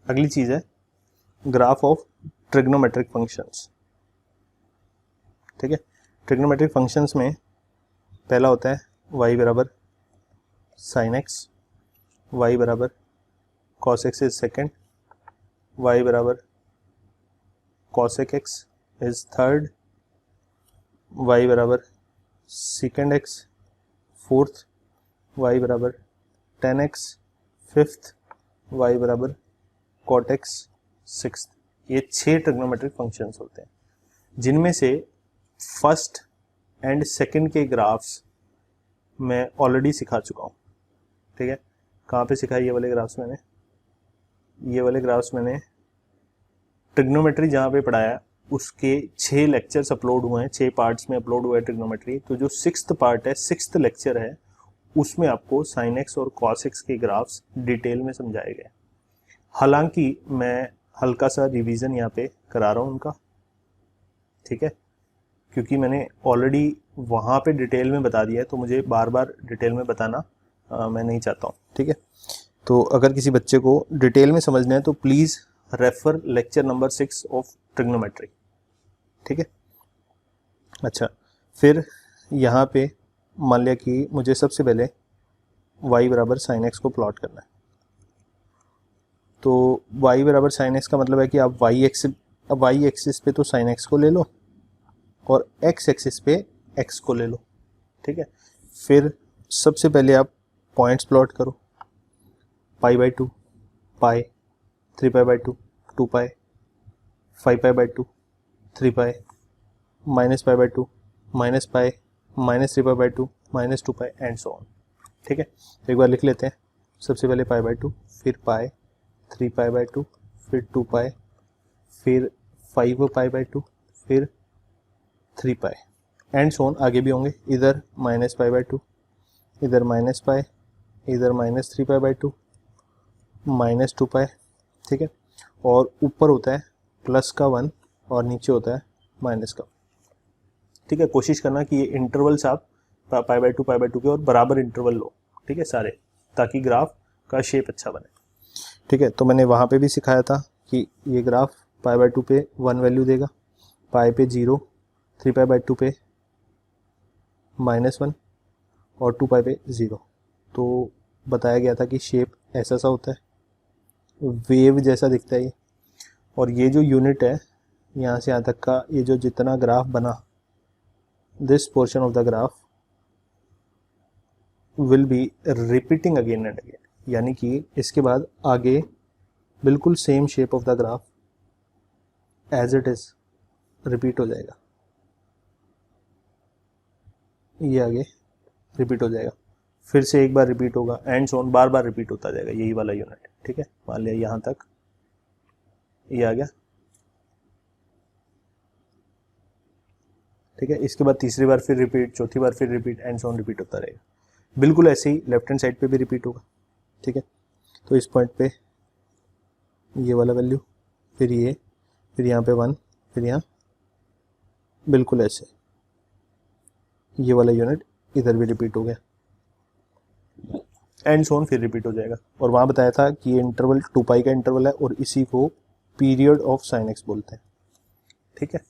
अगली चीज है ग्राफ ऑफ ट्रिग्नोमेट्रिक फंक्शंस। ठीक है, ट्रिग्नोमेट्रिक फंक्शंस में पहला होता है y बराबर साइन एक्स, y बराबर cos x is second, y बराबर cosec x is third, y बराबर सेकेंड एक्स फोर्थ, y बराबर टेन एक्स फिफ्थ, y बराबर कॉट एक्स सिक्स्थ। ये 6 ट्रिग्नोमेट्रिक फंक्शंस होते हैं, जिनमें से फर्स्ट एंड सेकंड के ग्राफ्स मैं ऑलरेडी सिखा चुका हूँ। ठीक है, कहाँ पे सिखाया ये वाले ग्राफ्स मैंने? ये वाले ग्राफ्स मैंने ट्रिग्नोमेट्री जहाँ पे पढ़ाया उसके 6 लेक्चर्स अपलोड हुए हैं, 6 पार्ट्स में अपलोड हुआ है ट्रिग्नोमेट्री। तो जो 6th पार्ट है, 6th लेक्चर है, उसमें आपको साइन एक्स और कॉस एक्स के ग्राफ्स डिटेल में समझाए गए। हालांकि मैं हल्का सा रिवीजन यहाँ पे करा रहा हूँ उनका, ठीक है, क्योंकि मैंने ऑलरेडी वहाँ पे डिटेल में बता दिया है, तो मुझे बार बार डिटेल में बताना मैं नहीं चाहता हूँ। ठीक है, तो अगर किसी बच्चे को डिटेल में समझना है तो please refer lecture number 6 of trigonometry. ठीक है, अच्छा, फिर यहाँ पे मान लिया कि मुझे सबसे पहले y बराबर साइन एक्स को प्लॉट करना है। तो y बराबर साइन एक्स का मतलब है कि आप y एक्सिस पे तो साइन एक्स को ले लो और x एक्सिस पे x को ले लो। ठीक है, फिर सबसे पहले आप पॉइंट्स प्लॉट करो, pi by two, pi, 3 pi by two, 2 pi, 5 pi by two, 3 pi, minus pi by two, minus pi, minus 3 pi by two, minus 2 pi and so on. ठीक है, तो एक बार लिख लेते हैं। सबसे पहले पाई बाई टू, फिर पाई, 3 पाई बाई टू, फिर 2 पाई, फिर 5 पाई बाई टू, फिर 3 पाई एंड सो ऑन। आगे भी होंगे, इधर माइनस पाई बाई टू, इधर माइनस पाई, इधर minus 3 pi by two, minus 2 पाई। ठीक है, और ऊपर होता है प्लस का 1 और नीचे होता है माइनस का। ठीक है, कोशिश करना कि ये इंटरवल्स आप पाई बाई टू के और बराबर इंटरवल लो। ठीक है सारे, ताकि ग्राफ का शेप अच्छा बने। ठीक है, तो मैंने वहाँ पे भी सिखाया था कि ये ग्राफ पाई बाई टू पे 1 वैल्यू देगा, पाई पे 0, 3 पाई बाई टू पे -1 और 2 पाई पे 0। तो बताया गया था कि शेप ऐसा सा होता है, वेव जैसा दिखता है ये। और ये जो यूनिट है यहाँ से यहाँ तक का, ये जो जितना ग्राफ बना, this portion of the graph will be repeating again and again, यानी कि इसके बाद आगे बिल्कुल same shape of the graph as it is repeat हो जाएगा। ये आगे रिपीट हो जाएगा, फिर से एक बार रिपीट होगा and so on, bar bar repeat होता जाएगा यही वाला यूनिट। ठीक है, मान लिया यहाँ तक ये आ गया। ठीक है, इसके बाद तीसरी बार फिर रिपीट, चौथी बार फिर repeat and so on, repeat होता रहेगा। बिल्कुल ऐसे ही लेफ्ट हैंड साइड पे भी रिपीट होगा। ठीक है, तो इस पॉइंट पे ये वाला वैल्यू, फिर ये, फिर यहाँ पे 1, फिर यहाँ बिल्कुल ऐसे ये वाला यूनिट इधर भी रिपीट हो गया एंड सो ऑन, फिर रिपीट हो जाएगा। और वहाँ बताया था कि ये इंटरवल 2 पाई का इंटरवल है और इसी को पीरियड ऑफ साइन एक्स बोलते हैं। ठीक है,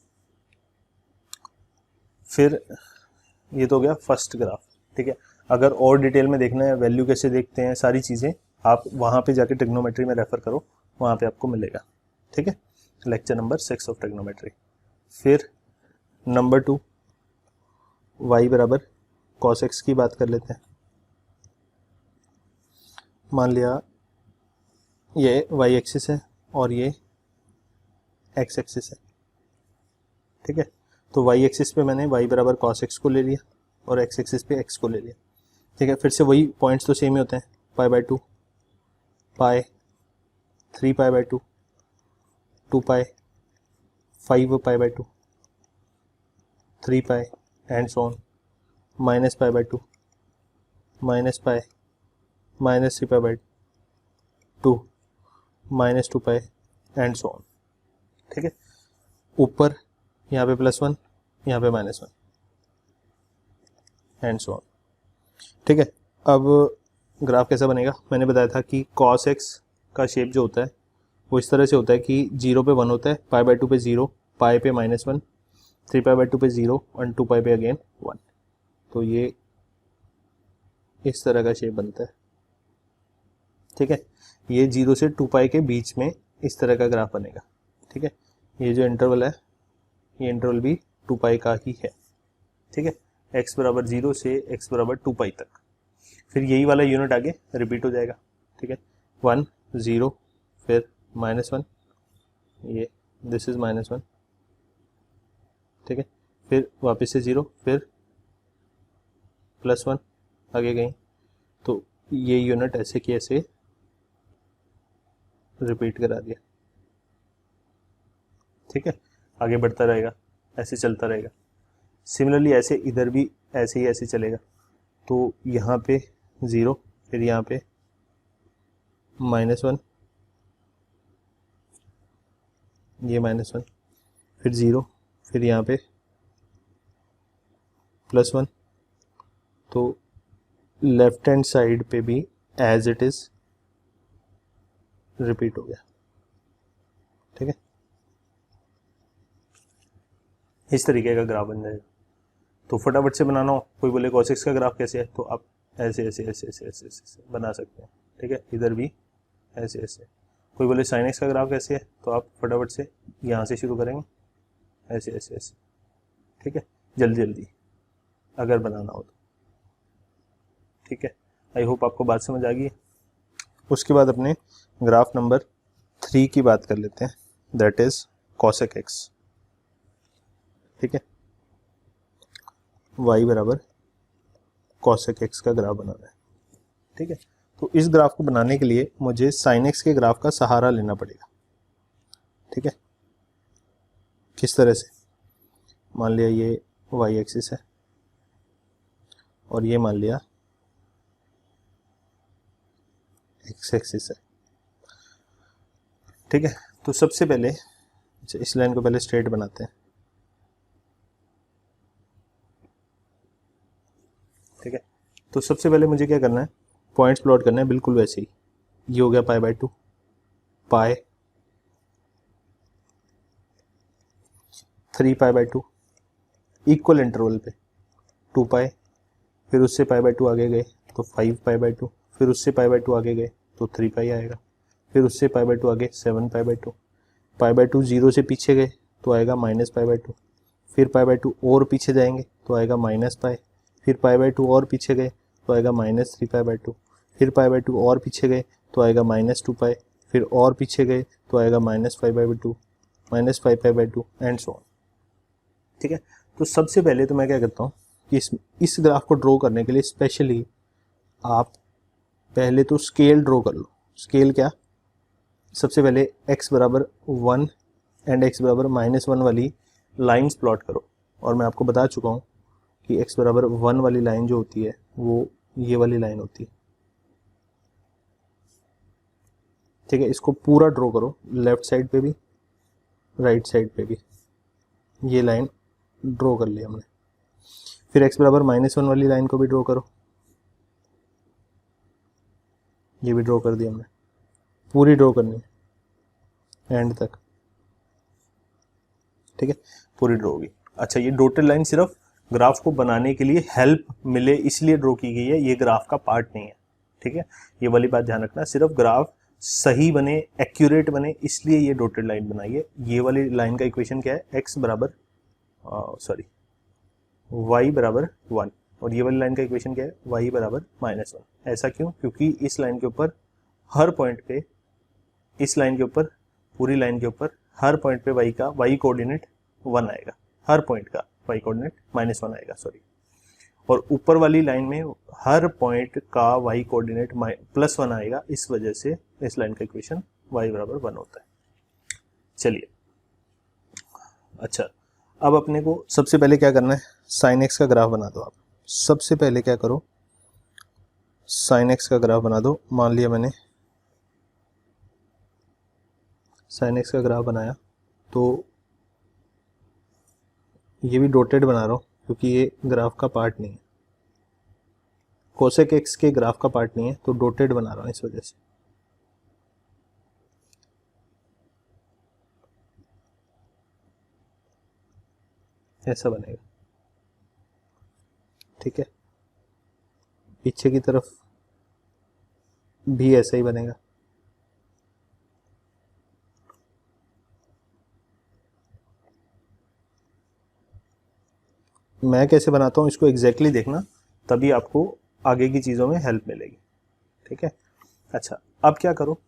फिर ये तो हो गया फर्स्ट ग्राफ। ठीक है, अगर और डिटेल में देखना है वैल्यू कैसे देखते हैं, सारी चीज़ें आप वहाँ पे जाके ट्रिग्नोमेट्री में रेफर करो, वहाँ पे आपको मिलेगा। ठीक है, लेक्चर नंबर 6 ऑफ ट्रिग्नोमेट्री। फिर नंबर 2 y बराबर कॉस एक्स की बात कर लेते हैं। मान लिया ये y एक्सिस है और ये x एक्सिस है। ठीक है, तो y एक्सिस पे मैंने y बराबर कॉस एक्स को ले लिया और x एक्सिस पे x को ले लिया। ठीक है, फिर से वही पॉइंट्स तो सेम ही होते हैं, pi by two, pi, 3 pi by two, 2 pi, 5 pi by two, 3 pi and so on, minus pi by two, minus pi, minus 3 pi by two, minus 2 pi and so on. ठीक है, ऊपर यहाँ पे +1, यहाँ पे -1 and so on. ठीक है, अब ग्राफ कैसा बनेगा? मैंने बताया था कि cos x का शेप जो होता है वो इस तरह से होता है कि 0 पे 1 होता है, पाई बाई 2 पे 0, पाई पे -1, 3 पाई बाई 2 पे 0 और 2 पाई पे अगेन 1। तो ये इस तरह का शेप बनता है, ठीक है। ये 0 से 2 पाई के बीच में इस तरह का ग्राफ बनेगा, ठीक है। ये जो इंटरवल है, ये इंटरवल भी 2 पाई का ही है, ठीक है। x बराबर 0 से x बराबर 2 पाई तक। फिर यही वाला यूनिट आगे रिपीट हो जाएगा, ठीक है। 1 0 फिर -1, ये दिस इज -1, ठीक है। फिर वापस से 0 फिर +1 आगे गई। तो ये यूनिट ऐसे की ऐसे रिपीट करा दिया, ठीक है। आगे बढ़ता रहेगा, ऐसे चलता रहेगा। सिमिलरली ऐसे इधर भी ऐसे ही ऐसे चलेगा। तो यहाँ पे 0 फिर यहाँ पे -1, ये -1 फिर 0 फिर यहाँ पे +1। तो लेफ्ट हैंड साइड पे भी एज इट इज रिपीट हो गया, ठीक है। इस तरीके का ग्राफ बन जाएगा। तो फटाफट से बनाना हो, कोई बोले cos x का ग्राफ कैसे है, तो आप ऐसे ऐसे ऐसे ऐसे ऐसे ऐसे बना सकते हैं, ठीक है। इधर भी ऐसे ऐसे। कोई बोले sin x का ग्राफ कैसे है, तो आप फटाफट से यहाँ से शुरू करेंगे, ऐसे ऐसे ऐसे, ठीक है। जल्दी जल्दी अगर बनाना हो तो, ठीक है। आई होप आपको बात समझ आ गई है। उसके बाद अपने ग्राफ नंबर 3 की बात कर लेते हैं, दैट इज cosec x, ठीक है। y बराबर cosec x का ग्राफ बनाना है, ठीक है। तो इस ग्राफ को बनाने के लिए मुझे sin x के ग्राफ का सहारा लेना पड़ेगा, ठीक है। किस तरह से, मान लिया ये y एक्सिस है और ये मान लिया x एक्सिस है, ठीक है। तो सबसे पहले इस लाइन को पहले स्ट्रेट बनाते हैं, ठीक है। तो सबसे पहले मुझे क्या करना है, पॉइंट्स प्लॉट करना है बिल्कुल वैसे ही। ये हो गया पाई by 2, pi 3 pi by 2 equal interval पे 2 पाई, फिर उससे पाई बाई 2 आगे गए तो 5 पाई बाई 2, फिर उससे पाई बाई 2 आगे गए तो 3 पाई आएगा, फिर उससे पाई बाई 2 आगे 7 पाई बाई 2, पाई बाई 2 0 से पीछे गए तो आएगा माइनस पाई बाई 2, फिर पाई बाई 2 और पीछे जाएंगे तो आएगा माइनस पाई, फिर पाई बाई 2 और पीछे गए तो आएगा -3 पाई बाई 2, फिर पाई बाई 2 और पीछे गए तो आएगा -2 पाई, फिर और पीछे गए तो आएगा -5 by 2, -5 pi by 2 and so on, ठीक है। तो सबसे पहले तो मैं क्या करता हूँ कि इस ग्राफ को ड्रॉ करने के लिए स्पेशली आप पहले तो स्केल ड्रॉ कर लो। स्केल क्या, सबसे पहले x बराबर 1 एंड x बराबर -1 वाली लाइंस प्लॉट करो। और मैं आपको बता चुका हूँ कि x बराबर 1 वाली लाइन जो होती है वो ये वाली लाइन होती है, ठीक है। इसको पूरा ड्रॉ करो, लेफ्ट साइड पे भी राइट साइड पे भी ये लाइन ड्रॉ कर लिया हमने। फिर x बराबर -1 वाली लाइन को भी ड्रॉ करो, ये भी ड्रॉ कर दिया हमने, पूरी ड्रॉ करनी है एंड तक, ठीक है। पूरी ड्रॉ होगी। अच्छा, ये डॉटेड लाइन सिर्फ ग्राफ को बनाने के लिए हेल्प मिले इसलिए ड्रॉ की गई है, ये ग्राफ का पार्ट नहीं है, ठीक है। ये वाली बात ध्यान रखना, सिर्फ ग्राफ सही बने, एक्यूरेट बने, इसलिए ये डॉटेड लाइन बनाई है। ये वाली लाइन का इक्वेशन क्या है, x बराबर y बराबर 1, और ये वाली लाइन का इक्वेशन क्या है, y बराबर -1। ऐसा क्यों, क्योंकि इस लाइन के ऊपर हर पॉइंट पे, इस लाइन के ऊपर, पूरी लाइन के ऊपर हर पॉइंट पे y कोऑर्डिनेट 1 आएगा, हर पॉइंट का y कोऑर्डिनेट -1 आएगा, सॉरी। और ऊपर वाली लाइन में हर पॉइंट का y कोऑर्डिनेट +1 आएगा, इस वजह से इस लाइन का इक्वेशन y बराबर 1 होता है। चलिए, अच्छा, अब अपने को सबसे पहले क्या करना है, sin x का ग्राफ बना दो। आप सबसे पहले क्या करो, sin x का ग्राफ बना दो। मान लिया मैंने sin x का ग्राफ बनाया, तो ये भी डॉटेड बना रहा हूँ क्योंकि ये ग्राफ का पार्ट नहीं है, cosec x के ग्राफ का पार्ट नहीं है, तो डॉटेड बना रहा हूँ इस वजह से। ऐसा बनेगा, ठीक है। पीछे की तरफ भी ऐसा ही बनेगा। मैं कैसे बनाता हूँ इसको एग्जैक्टली देखना, तभी आपको आगे की चीज़ों में हेल्प मिलेगी, ठीक है। अच्छा, अब क्या करो,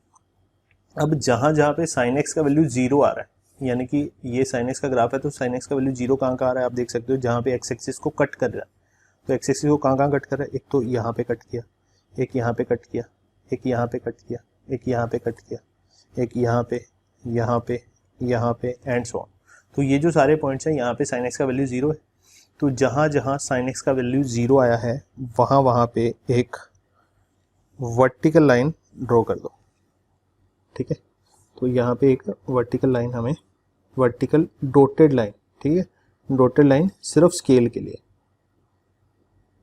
अब जहाँ जहाँ पे साइन एक्स का वैल्यू 0 आ रहा है, यानी कि ये साइन एक्स का ग्राफ है, तो साइन एक्स का वैल्यू 0 कहाँ आ रहा है आप देख सकते हो, जहाँ पे एक्स एक्सिस को कट कर रहा है। तो एक्स एक्सिस को कहाँ कट कर रहा है, एक तो यहाँ पे कट किया, एक यहाँ पे कट किया, एक यहाँ पे कट किया, एक यहाँ पे कट किया, एक यहाँ पे, यहाँ पे, यहाँ पे एंड सो ऑन। तो ये जो सारे पॉइंट्स हैं, यहाँ पे साइन एक्स का वैल्यू 0 है, तो जहाँ जहाँ साइन एक्स का वैल्यू 0 आया है वहाँ वहाँ पे एक वर्टिकल लाइन ड्रॉ कर दो, ठीक है। तो यहाँ पे एक वर्टिकल लाइन, हमें वर्टिकल डॉटेड लाइन, ठीक है, डॉटेड लाइन सिर्फ स्केल के लिए,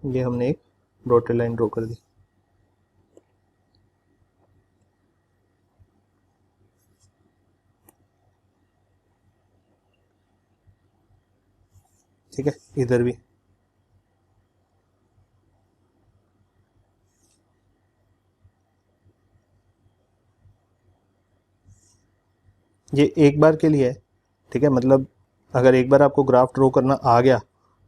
ये हमने एक डॉटेड लाइन ड्रॉ कर दी। ठीक है, इधर भी ये एक बार के लिए है, ठीक है। मतलब अगर एक बार आपको ग्राफ ड्रॉ करना आ गया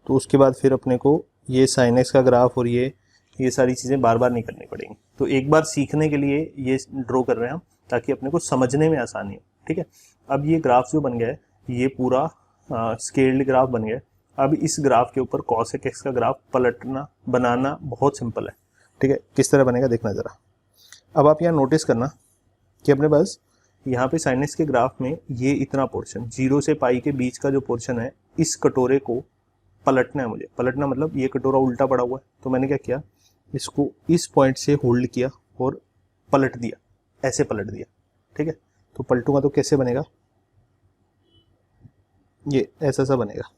तो उसके बाद फिर अपने को ये साइन एक्स का ग्राफ और ये सारी चीज़ें बार बार नहीं करनी पड़ेंगी। तो एक बार सीखने के लिए ये ड्रॉ कर रहे हैं हम, ताकि अपने को समझने में आसानी हो, ठीक है। अब ये ग्राफ जो बन गया है, ये पूरा स्केल्ड ग्राफ बन गया है। अब इस ग्राफ के ऊपर कॉसेक एक्स का ग्राफ पलटना बनाना बहुत सिंपल है, ठीक है। किस तरह बनेगा देखना ज़रा। अब आप यहाँ नोटिस करना कि अपने पास यहाँ पे साइन एक्स के ग्राफ में ये इतना पोर्शन 0 से पाई के बीच का जो पोर्शन है, इस कटोरे को पलटना है मुझे। पलटना मतलब ये कटोरा उल्टा पड़ा हुआ है, तो मैंने क्या किया, इसको इस पॉइंट से होल्ड किया और पलट दिया, ऐसे पलट दिया, ठीक है। तो पलटूंगा तो कैसे बनेगा, ये ऐसा सा बनेगा,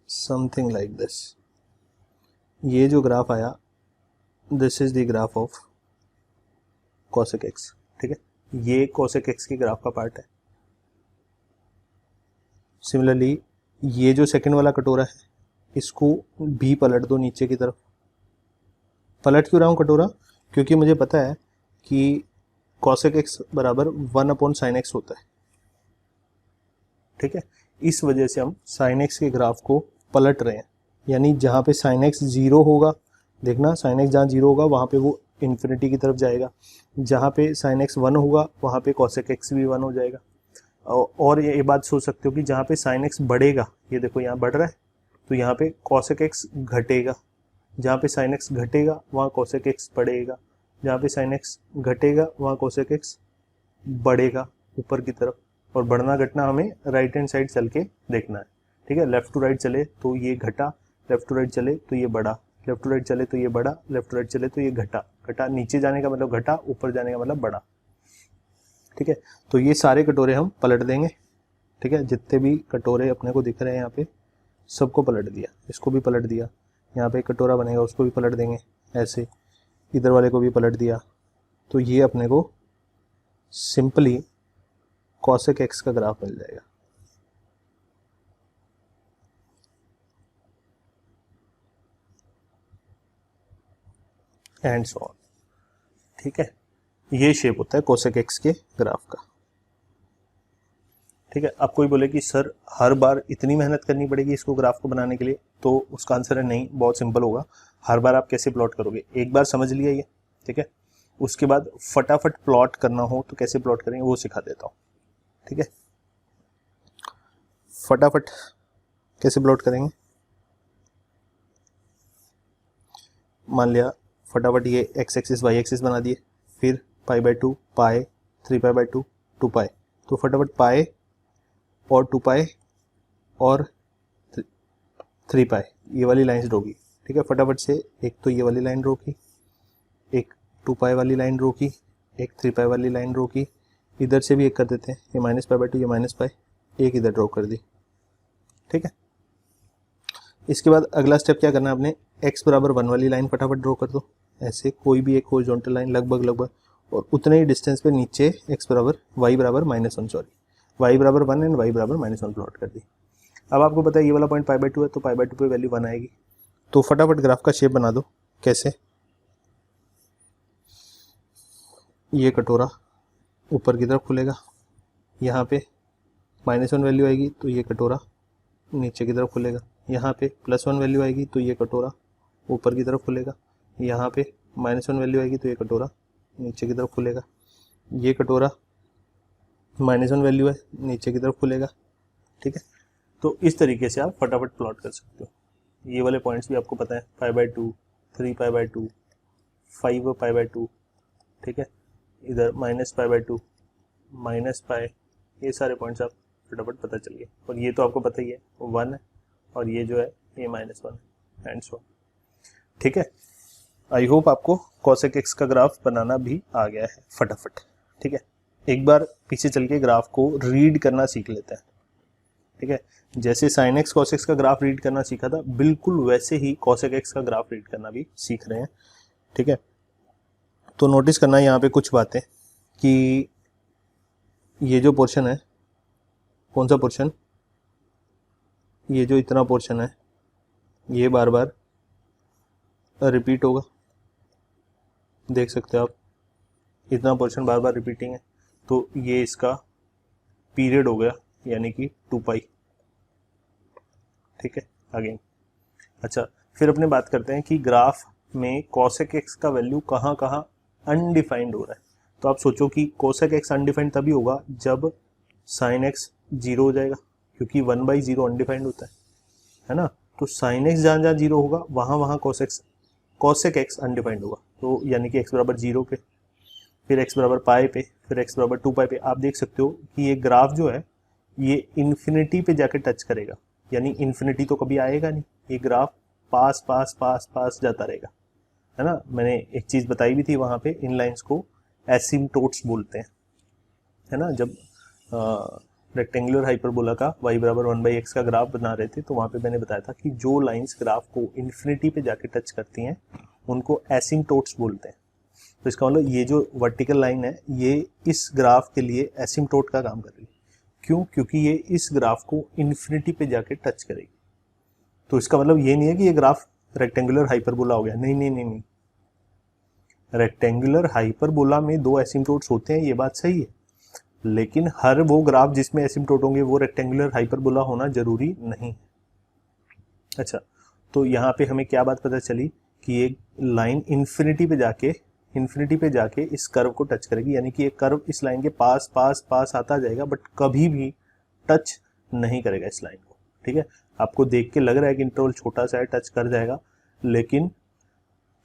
समथिंग लाइक दिस। ये जो ग्राफ आया, this is the graph of cosec x, ठीक है। ये cosec x के ग्राफ का पार्ट है। सिमिलरली ये जो सेकंड वाला कटोरा है, इसको भी पलट दो नीचे की तरफ। पलट क्यों रहा हूँ कटोरा, क्योंकि मुझे पता है कि cosec x बराबर 1/sin x होता है, ठीक है। इस वजह से हम sin x के ग्राफ को पलट रहे हैं, यानी जहाँ पे sin x 0 होगा, देखना sin x जहाँ 0 होगा वहाँ पे वो इन्फिनिटी की तरफ जाएगा, जहाँ पे sin x 1 होगा वहाँ पे cosec x भी 1 हो जाएगा। और ये बात सोच सकते हो कि जहाँ पे sin x बढ़ेगा, ये देखो यहाँ बढ़ रहा है, तो यहाँ पे cosec x घटेगा, जहाँ पे sin x घटेगा वहाँ cosec x बढ़ेगा, जहाँ पे sin x घटेगा वहाँ cosec x बढ़ेगा ऊपर की तरफ। और बढ़ना घटना हमें राइट हैंड साइड चल के देखना है, ठीक है। लेफ्ट टू राइट चले तो ये घटा, लेफ्ट टू राइट चले तो ये बढ़ा, लेफ्ट टू राइट चले तो ये बढ़ा, लेफ्ट टू राइट चले तो ये घटा। घटा नीचे जाने का मतलब घटा, ऊपर जाने का मतलब बढ़ा, ठीक है। तो ये सारे कटोरे हम पलट देंगे, ठीक है। जितने भी कटोरे अपने को दिख रहे हैं यहाँ पे, सबको पलट दिया, इसको भी पलट दिया, यहाँ पे एक कटोरा बनेगा उसको भी पलट देंगे, ऐसे इधर वाले को भी पलट दिया। तो ये अपने को सिंपली cosec x का ग्राफ मिल जाएगा। एंड सो ऑन, ठीक है। ये शेप होता है cosec x के ग्राफ का, ठीक है। अब कोई बोले कि सर हर बार इतनी मेहनत करनी पड़ेगी इसको ग्राफ को बनाने के लिए, तो उसका आंसर है नहीं, बहुत सिंपल होगा। हर बार आप कैसे प्लॉट करोगे, एक बार समझ लिया ये, ठीक है। उसके बाद फटाफट प्लॉट करना हो तो कैसे प्लॉट करेंगे वो सिखा देता हूँ, ठीक है। फटाफट कैसे प्लॉट करेंगे, मान लिया फटाफट ये x एक्सिस y एक्सिस बना दिए, फिर π/2 पाई 3π/2 2π, तो फटाफट पाई और 2π और 3π ये वाली लाइंस ड्रॉ की, ठीक है। फटाफट से एक तो ये वाली लाइन ड्रॉ की, एक 2π वाली लाइन ड्रॉ की, एक 3π वाली लाइन ड्रॉ की, इधर से भी एक कर देते हैं, ये -π/2 ये -π, एक इधर ड्रॉ कर दी, ठीक है। इसके बाद अगला स्टेप क्या करना है आपने, x बराबर 1 वाली लाइन फटाफट ड्रॉ कर दो, ऐसे कोई भी एक हॉरिजॉन्टल लाइन लगभग, और उतने ही डिस्टेंस पे नीचे x बराबर y बराबर -1 सॉरी y बराबर 1 एंड y बराबर -1 प्लॉट कर दी। अब आपको पता है ये वाला पॉइंट π/2 है, तो π/2 पे वैल्यू 1 आएगी। तो फटाफट ग्राफ का शेप बना दो। कैसे? ये कटोरा ऊपर की तरफ खुलेगा, यहाँ पे -1 वैल्यू आएगी तो ये कटोरा नीचे की तरफ खुलेगा, यहाँ पे +1 वैल्यू आएगी तो ये कटोरा ऊपर की तरफ खुलेगा, यहाँ पे -1 वैल्यू आएगी तो ये कटोरा नीचे की तरफ खुलेगा, ये कटोरा -1 वैल्यू है नीचे की तरफ खुलेगा। ठीक है, तो इस तरीके से आप फटाफट प्लॉट कर सकते हो। ये वाले पॉइंट्स भी आपको पता है, π/2, 3π/2, 5π/2, ठीक है, इधर -π/2, -π, ये सारे पॉइंट्स आप फटाफट पता चल गए। और ये तो आपको पता ही है 1 है, और ये जो है ये -1 है एंड सो। ठीक है, आई होप आपको cosec x का ग्राफ बनाना भी आ गया है फटाफट। ठीक है, एक बार पीछे चल के ग्राफ को रीड करना सीख लेते हैं। ठीक है, जैसे sin x cos x का ग्राफ रीड करना सीखा था, बिल्कुल वैसे ही cosec x का ग्राफ रीड करना भी सीख रहे हैं। ठीक है, तो नोटिस करना यहाँ पे कुछ बातें कि ये जो पोर्शन है, कौन सा पोर्शन, ये जो इतना पोर्शन है ये बार बार रिपीट होगा, देख सकते हो आप, इतना पोर्शन बार बार रिपीटिंग है, तो ये इसका पीरियड हो गया, यानी कि 2π। ठीक है, अगेन अच्छा, फिर अपने बात करते हैं कि ग्राफ में cosec x का वैल्यू कहाँ कहाँ अनडिफाइंड हो रहा है। तो आप सोचो कि cosec x अनडिफाइंड तभी होगा जब sin x 0 हो जाएगा, क्योंकि 1/0 अनडिफाइंड होता है ना। तो sin x जहाँ जहाँ 0 होगा वहाँ वहाँ cosec x अनडिफाइंड होगा, तो यानी कि x बराबर 0 पे, फिर x बराबर पाई पे, फिर x बराबर 2π पे। आप देख सकते हो कि ये ग्राफ जो है ये इन्फिनिटी पे जाके टच करेगा, यानी इन्फिनिटी तो कभी आएगा नहीं, ये ग्राफ पास पास पास पास जाता रहेगा, है ना। मैंने एक चीज़ बताई भी थी वहाँ पे, इन लाइंस को एसिम्टोट्स बोलते हैं, है ना। जब रेक्टेंगुलर हाइपरबोला का y बराबर 1/x का ग्राफ बना रहे थे, तो वहाँ पे मैंने बताया था कि जो लाइंस ग्राफ को इन्फिनिटी पे जाके टच करती हैं उनको एसिम्टोट्स बोलते हैं। तो इसका मतलब ये जो वर्टिकल लाइन है ये इस ग्राफ के लिए एसिम्टोट का काम कर रही है। क्यों? क्योंकि ये इस ग्राफ को इन्फिनिटी पे जाके टच करेगी। तो इसका मतलब ये नहीं है कि ये ग्राफ रेक्टेंगुलर हाइपरबोला हो गया, नहीं नहीं नहीं नहीं, रेक्टेंगुलर हाइपरबोला में 2 एसिम्टोट्स होते हैं, ये बात सही है, लेकिन हर वो ग्राफ जिसमें एसिम्टोट होंगे वो रेक्टेंगुलर हाइपरबोला होना जरूरी नहीं है। अच्छा, तो यहाँ पे हमें क्या बात पता चली कि ये लाइन इन्फिनिटी पे जाके इस कर्व को टच करेगी, यानी कि ये कर्व इस लाइन के पास पास पास आता जाएगा, बट कभी भी टच नहीं करेगा इस लाइन को। ठीक है, आपको देख के लग रहा है कि इंटरवल छोटा सा है, टच कर जाएगा, लेकिन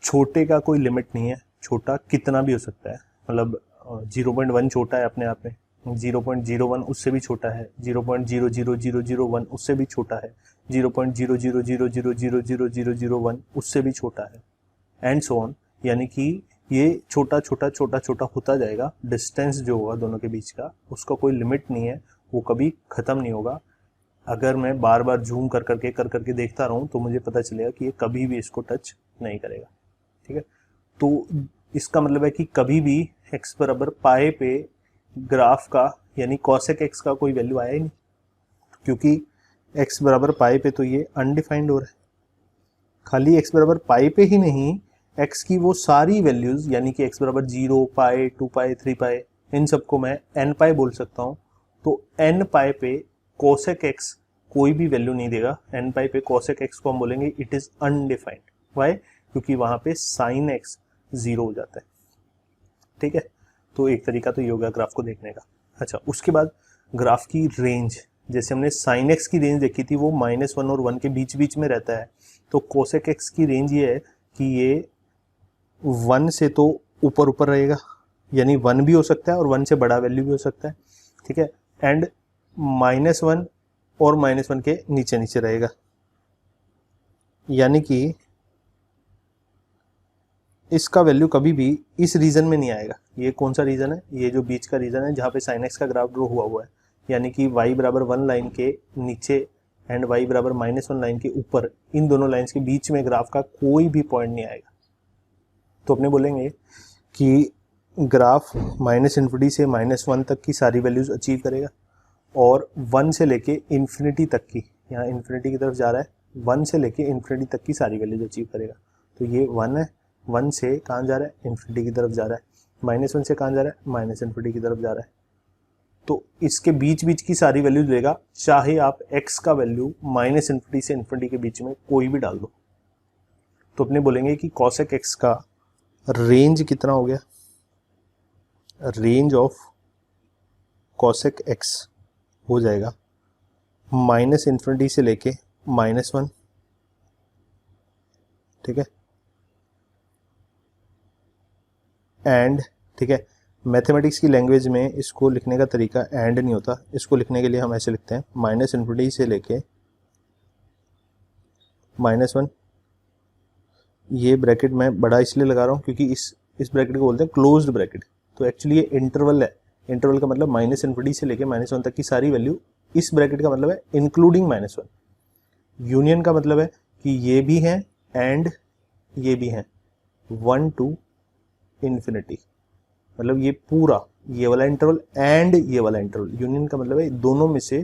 छोटे का कोई लिमिट नहीं है, छोटा कितना भी हो सकता है। मतलब 0.1 छोटा है अपने आप में, 0.01 उससे भी छोटा है, 0.00001 उससे भी छोटा है, 0.000000001 उससे भी छोटा है, एंड सो ऑन। यानी कि ये छोटा छोटा छोटा छोटा होता जाएगा। डिस्टेंस जो होगा दोनों के बीच का उसका कोई लिमिट नहीं है, वो कभी ख़त्म नहीं होगा। अगर मैं बार बार जूम कर करके देखता रहूं तो मुझे पता चलेगा कि ये कभी भी इसको टच नहीं करेगा। ठीक है, तो इसका मतलब है कि कभी भी x बराबर पाए पे ग्राफ का यानी cosec x का कोई वैल्यू आया ही नहीं, क्योंकि x बराबर पाए पे तो ये अनडिफाइंड हो रहा है। खाली x बराबर पाए पे ही नहीं, x की वो सारी वैल्यूज यानी कि x बराबर 0, पाए, 2π, 3π, इन सबको मैं nπ बोल सकता हूँ। तो nπ पे cosec x कोई भी वैल्यू नहीं देगा, nπ पे cosec x को हम बोलेंगे इट इज अनडिफाइंड। वाई? क्योंकि वहां पे sin x 0 हो जाता है। ठीक है, तो एक तरीका तो ये होगा ग्राफ को देखने का। अच्छा, उसके बाद ग्राफ की रेंज, जैसे हमने sin x की रेंज देखी थी वो -1 और 1 के बीच बीच में रहता है, तो cosec x की रेंज ये है कि ये 1 से तो ऊपर ऊपर रहेगा, यानी 1 भी हो सकता है और 1 से बड़ा वैल्यू भी हो सकता है। ठीक है, एंड -1 और -1 के नीचे नीचे रहेगा, यानी कि इसका वैल्यू कभी भी इस रीजन में नहीं आएगा। ये कौन सा रीजन है? ये जो बीच का रीजन है जहाँ पे sin x का ग्राफ ड्रॉ हुआ है, यानी कि y बराबर 1 लाइन के नीचे एंड y बराबर -1 लाइन के ऊपर, इन दोनों लाइंस के बीच में ग्राफ का कोई भी पॉइंट नहीं आएगा। तो अपने बोलेंगे कि ग्राफ -∞ से -1 तक की सारी वैल्यूज अचीव करेगा, और 1 से लेके इन्फिनिटी तक की, यहाँ इन्फिनिटी की तरफ जा रहा है, 1 से लेके इन्फिनिटी तक की सारी वैल्यूज अचीव करेगा। तो ये 1 है, 1 से कहाँ जा रहा है, इन्फिनिटी की तरफ जा रहा है, -1 से कहाँ जा रहा है, माइनस इन्फिनिटी की तरफ जा रहा है। तो इसके बीच बीच की सारी वैल्यूज लेगा, चाहे आप x का वैल्यू -इन्फिनिटी से इन्फिनिटी के बीच में कोई भी डाल दो। तो अपने बोलेंगे कि cosec x का रेंज कितना हो गया, रेंज ऑफ cosec x हो जाएगा -इन्फिनिटी से लेके -1, ठीक है, एंड, ठीक है, मैथमेटिक्स की लैंग्वेज में इसको लिखने का तरीका एंड नहीं होता, इसको लिखने के लिए हम ऐसे लिखते हैं -इन्फिनिटी से लेके -1। ये ब्रैकेट मैं बड़ा इसलिए लगा रहा हूँ क्योंकि इस ब्रैकेट को बोलते हैं क्लोज्ड ब्रैकेट। तो एक्चुअली ये इंटरवल है, इंटरवल का मतलब -इन्फिनिटी से लेके -1 तक की सारी वैल्यू, इस ब्रैकेट का मतलब है इंक्लूडिंग -1। यूनियन का मतलब है कि ये भी है एंड ये भी है, 1 to इन्फिनिटी, मतलब ये पूरा, ये वाला इंटरवल एंड ये वाला इंटरवल। यूनियन का मतलब है दोनों में से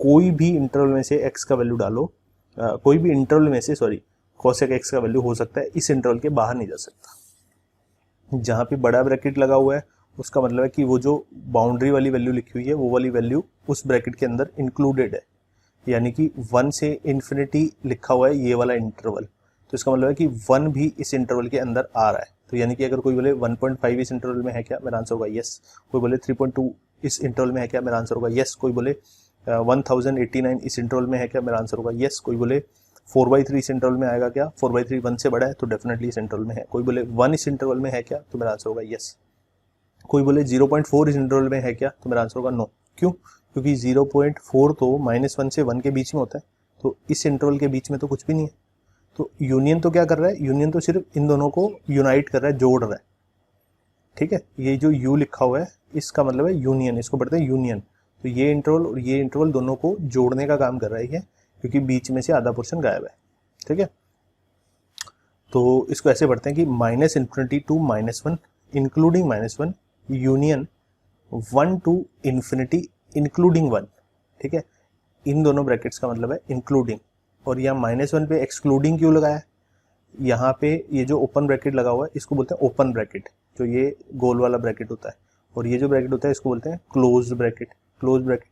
कोई भी इंटरवल में से x का वैल्यू डालो, कोई भी इंटरवल में से, सॉरी, cosec x का वैल्यू हो सकता है, इस इंटरवल के बाहर नहीं जा सकता। जहाँ पे बड़ा ब्रैकेट लगा हुआ है उसका मतलब है कि वो जो बाउंड्री वाली वैल्यू लिखी हुई है वो वाली वैल्यू उस ब्रैकेट के अंदर इंक्लूडेड है, यानी कि 1 से इन्फिनिटी लिखा हुआ है ये वाला इंटरवल, तो इसका मतलब है कि 1 भी इस इंटरवल के अंदर आ रहा है। तो यानी कि अगर कोई बोले 1.5 इस इंटरवल में है क्या, मेरा आंसर होगा यस। कोई बोले 3.2 इस इंटरवल में है क्या, मेरा आंसर होगा यस। कोई बोले 1089 इस इंटरवल में है क्या, मेरा आंसर होगा यस। कोई बोले 4/3 इस इंटरवल में आएगा क्या, 4/3 1 से बड़ा है तो डेफिनेटली इस इंटरवल में है। कोई बोले 1 इस इंटरवल में है क्या, तो मेरा आंसर होगा यस। कोई बोले 0.4 इस इंटरवल में है क्या, तो मेरा आंसर होगा नो। क्यों? क्योंकि 0.4 तो -1 से 1 के बीच में होता है, तो इस इंटरवल के बीच में तो कुछ भी नहीं है। तो यूनियन तो क्या कर रहा है, यूनियन तो सिर्फ इन दोनों को यूनाइट कर रहा है, जोड़ रहा है, ठीक है। ये जो यू लिखा हुआ है इसका मतलब है यूनियन, इसको पढ़ते हैं यूनियन। तो ये इंटरवल और ये इंटरवल दोनों को जोड़ने का काम कर रहा है, क्योंकि बीच में से आधा पोर्शन गायब है, ठीक है। तो इसको ऐसे पढ़ते हैं कि -infinity to -1 including -1 union 1 to infinity including 1, ठीक है। इन दोनों ब्रैकेट्स का मतलब है इंक्लूडिंग, और यहाँ -1 पे एक्सक्लूडिंग क्यों लगाया, यहाँ पे ये जो ओपन ब्रैकेट लगा हुआ है इसको बोलते हैं ओपन ब्रैकेट, जो ये गोल वाला ब्रैकेट होता है, और ये जो ब्रैकेट होता है इसको बोलते हैं क्लोज्ड ब्रैकेट, क्लोज ब्रैकेट,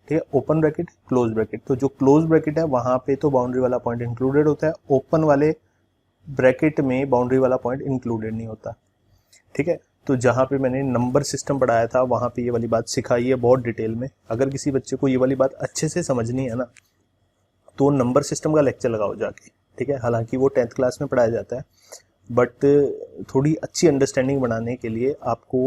ठीक है। Open bracket, close bracket. तो जो क्लोज ब्रैकेट है वहां पे तो बाउंड्री वाला पॉइंट इंक्लूडेड होता है, ओपन वाले ब्रैकेट में बाउंड्री वाला पॉइंट इंक्लूडेड नहीं होता, ठीक है। तो जहाँ पे मैंने नंबर सिस्टम पढ़ाया था वहाँ पे ये वाली बात सिखाई है बहुत डिटेल में। अगर किसी बच्चे को ये वाली बात अच्छे से समझनी है ना, तो नंबर सिस्टम का लेक्चर लगाओ जाके, ठीक है। हालांकि वो 10th क्लास में पढ़ाया जाता है, बट थोड़ी अच्छी अंडरस्टैंडिंग बनाने के लिए आपको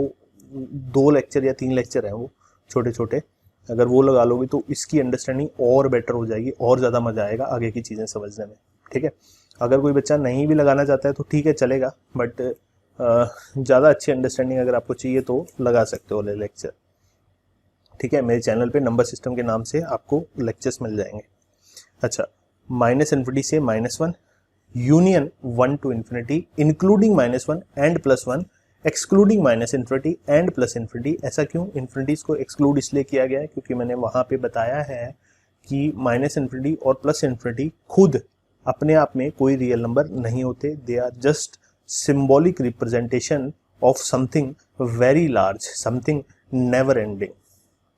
2 लेक्चर या 3 लेक्चर हैं वो छोटे छोटे, अगर वो लगा लोगे तो इसकी अंडरस्टैंडिंग और बेटर हो जाएगी, और ज़्यादा मजा आएगा आगे की चीज़ें समझने में, ठीक है। अगर कोई बच्चा नहीं भी लगाना चाहता है तो ठीक है, चलेगा, बट ज़्यादा अच्छी अंडरस्टैंडिंग अगर आपको चाहिए तो लगा सकते हो वाले लेक्चर, ठीक है। मेरे चैनल पे नंबर सिस्टम के नाम से आपको लेक्चर्स मिल जाएंगे। अच्छा, -इन्फिनिटी से -1 union 1 to infinity including -1 and +1 excluding -infinity and +infinity. ऐसा क्यों, इन्फिनिटीज को एक्सक्लूड इसलिए किया गया है क्योंकि मैंने वहां पे बताया है कि -इन्फिनिटी और +इन्फिनिटी खुद अपने आप में कोई रियल नंबर नहीं होते, they are just symbolic representation of something very large, something never ending,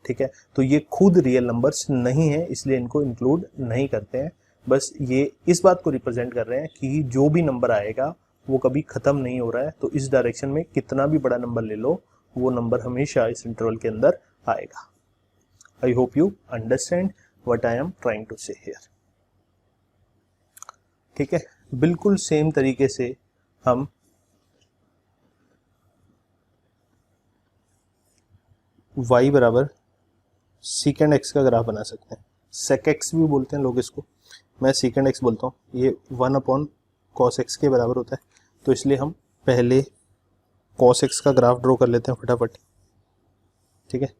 ठीक है। तो ये खुद रियल नंबर्स नहीं है, इसलिए इनको इंक्लूड नहीं करते हैं, बस ये इस बात को रिप्रेजेंट कर रहे हैं कि जो भी नंबर आएगा वो कभी खत्म नहीं हो रहा है, तो इस डायरेक्शन में कितना भी बड़ा नंबर ले लो वो नंबर हमेशा इस इंटरवल के अंदर आएगा। I hope you understand what I am trying to say here, ठीक है। बिल्कुल सेम तरीके से हम y बराबर सेकेंड x का ग्राफ बना सकते हैं। sec x भी बोलते हैं लोग इसको, मैं सेकेंड x बोलता हूँ। ये 1/cos x के बराबर होता है, तो इसलिए हम पहले cos x का ग्राफ ड्रॉ कर लेते हैं फटाफट, ठीक है।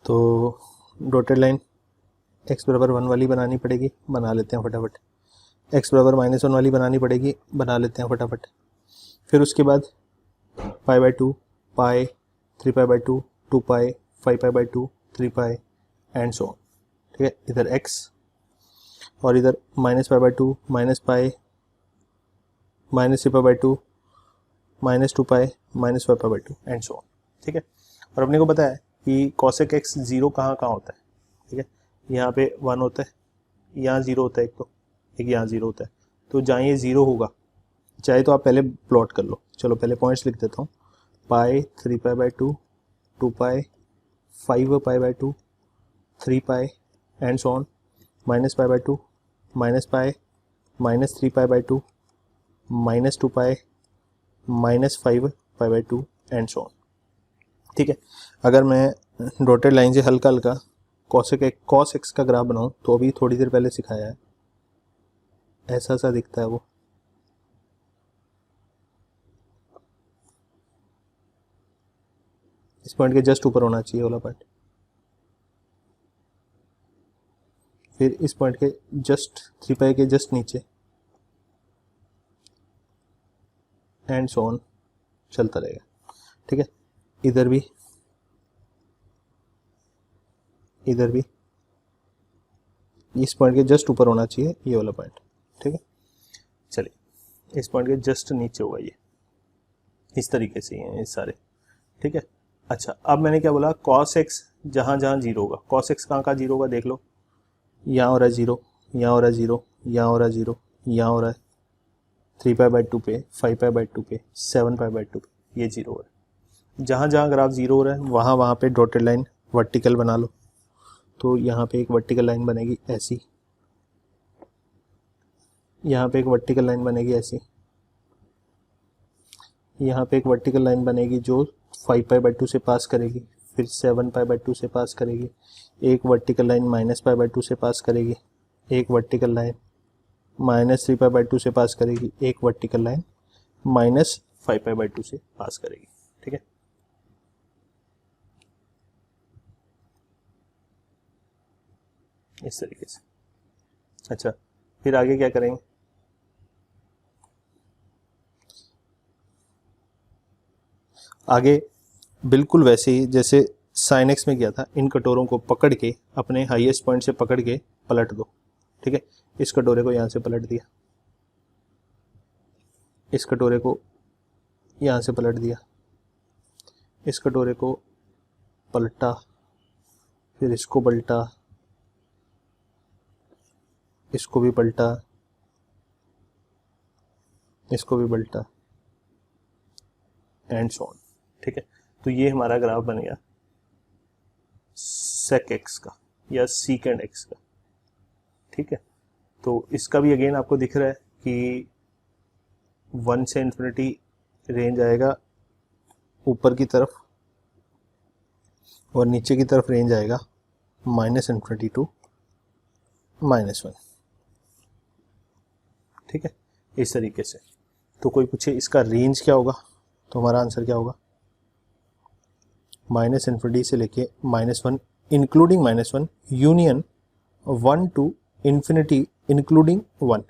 तो डॉटेड लाइन x बराबर 1 वाली बनानी पड़ेगी, बना लेते हैं फटाफट। x बराबर -1 वाली बनानी पड़ेगी, बना लेते हैं फटाफट। फिर उसके बाद π/2, π, 3π/2, 2π, 5 pi by 2, 3 pi and so on. ठीक है, इधर x और इधर minus pi by 2, minus pi, minus 3 pi by 2, minus 2 pi, minus 5 pi by 2 and so on. ठीक है, और अपने को पता है कि कॉसेक एक्स जीरो कहाँ कहाँ होता है। ठीक है, यहाँ पे 1 होता है, यहाँ 0 होता है, एक यहाँ 0 होता है। तो जहाँ ये 0 होगा, चाहे तो आप पहले प्लॉट कर लो। चलो पहले पॉइंट्स लिख देता हूँ। पाई, 3 pi by 2, 2 pi, 5 pi by 2, 3 pi and so on, minus pi by 2, minus pi, minus 3 pi by 2, minus 2 pi, minus 5 pi by 2 and so on. ठीक है, अगर मैं डॉटेड लाइन से हल्का हल्का कॉस एक्स का ग्राफ बनाऊं तो अभी थोड़ी देर पहले सिखाया है, ऐसा सा दिखता है वो। इस पॉइंट के जस्ट ऊपर होना चाहिए वाला पॉइंट, फिर इस पॉइंट के जस्ट 3 पाई के जस्ट नीचे एंड सो ऑन चलता रहेगा। ठीक है, इधर भी इस पॉइंट के जस्ट ऊपर होना चाहिए ये वाला पॉइंट। ठीक है, चलिए इस पॉइंट के जस्ट नीचे होगा ये, इस तरीके से ये सारे। ठीक है, अच्छा अब मैंने क्या बोला, कॉस एक्स जहाँ जहाँ 0 होगा, कॉस एक्स कहाँ कहाँ 0 होगा देख लो। यहाँ हो रहा है 0, यहाँ हो रहा है 0, यहाँ हो रहा है 0, यहाँ हो रहा है 3 पाई बाई 2 पे, 5 पाई बाई 2 पे, 7 पाई बाई 2 पे, ये 0 हो रहा है। जहाँ जहाँ ग्राफ 0 हो रहा है वहाँ वहाँ पे डॉटेड लाइन वर्टिकल बना लो। तो यहाँ पे एक वर्टिकल लाइन बनेगी ऐसी, यहाँ पे एक वर्टिकल लाइन बनेगी ऐसी, यहाँ पे एक वर्टिकल लाइन बनेगी जो 5 पाई बाई 2 से पास करेगी, फिर 7 पाई बाई 2 से पास करेगी, एक vertical line minus pi by 2 से पास करेगी, एक vertical line minus 3 pi by 2 से पास करेगी, एक vertical line minus 5 pi by 2 से पास करेगी। ठीक है, इस तरीके से। अच्छा फिर आगे क्या करेंगे, आगे बिल्कुल वैसे ही जैसे साइन एक्स में किया था, इन कटोरों को पकड़ के अपने हाईएस्ट पॉइंट से पकड़ के पलट दो। ठीक है, इस कटोरे को यहाँ से पलट दिया, इस कटोरे को यहाँ से पलट दिया, इस कटोरे को पलटा, फिर इसको पलटा, इसको भी पलटा, इसको भी पलटा एंड सो ऑन। ठीक है, तो ये हमारा ग्राफ बन गया सेक एक्स का या सीकेंड एक्स का। ठीक है, तो इसका भी अगेन आपको दिख रहा है कि 1 से इन्फिनिटी रेंज आएगा ऊपर की तरफ और नीचे की तरफ रेंज आएगा माइनस इन्फिनिटी टू -1। ठीक है, इस तरीके से। तो कोई पूछे इसका रेंज क्या होगा, तो हमारा आंसर क्या होगा, माइनस इन्फिनिटी से लेके -1 including -1 union 1 to infinity including 1।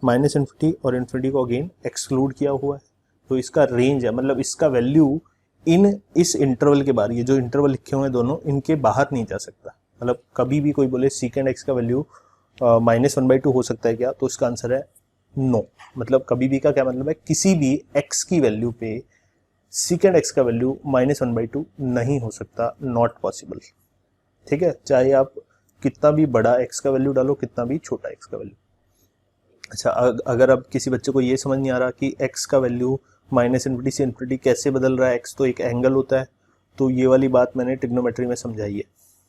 Minus infinity और इन्फिनिटी को अगेन एक्सक्लूड किया हुआ है, तो इसका रेंज है, मतलब इसका वैल्यू इस इंटरवल के बाहर, ये जो इंटरवल लिखे हुए हैं दोनों, इनके बाहर नहीं जा सकता। मतलब कभी भी कोई बोले सीकेंड एक्स का वैल्यू -1/2 हो सकता है क्या, तो इसका आंसर है नो। मतलब कभी भी का क्या मतलब है, किसी भी x की वैल्यू पे सीकेंड एक्स का वैल्यू -1/2 नहीं हो सकता, नॉट पॉसिबल। ठीक है, चाहे आप कितना भी बड़ा x का वैल्यू डालो, कितना भी छोटा x का वैल्यू। अच्छा अगर अब किसी बच्चे को ये समझ नहीं आ रहा कि x का वैल्यू माइनस इन्फिनिटी से इन्फिनिटी कैसे बदल रहा है, x तो एक एंगल होता है, तो ये वाली बात मैंने ट्रिग्नोमेट्री में समझाई है।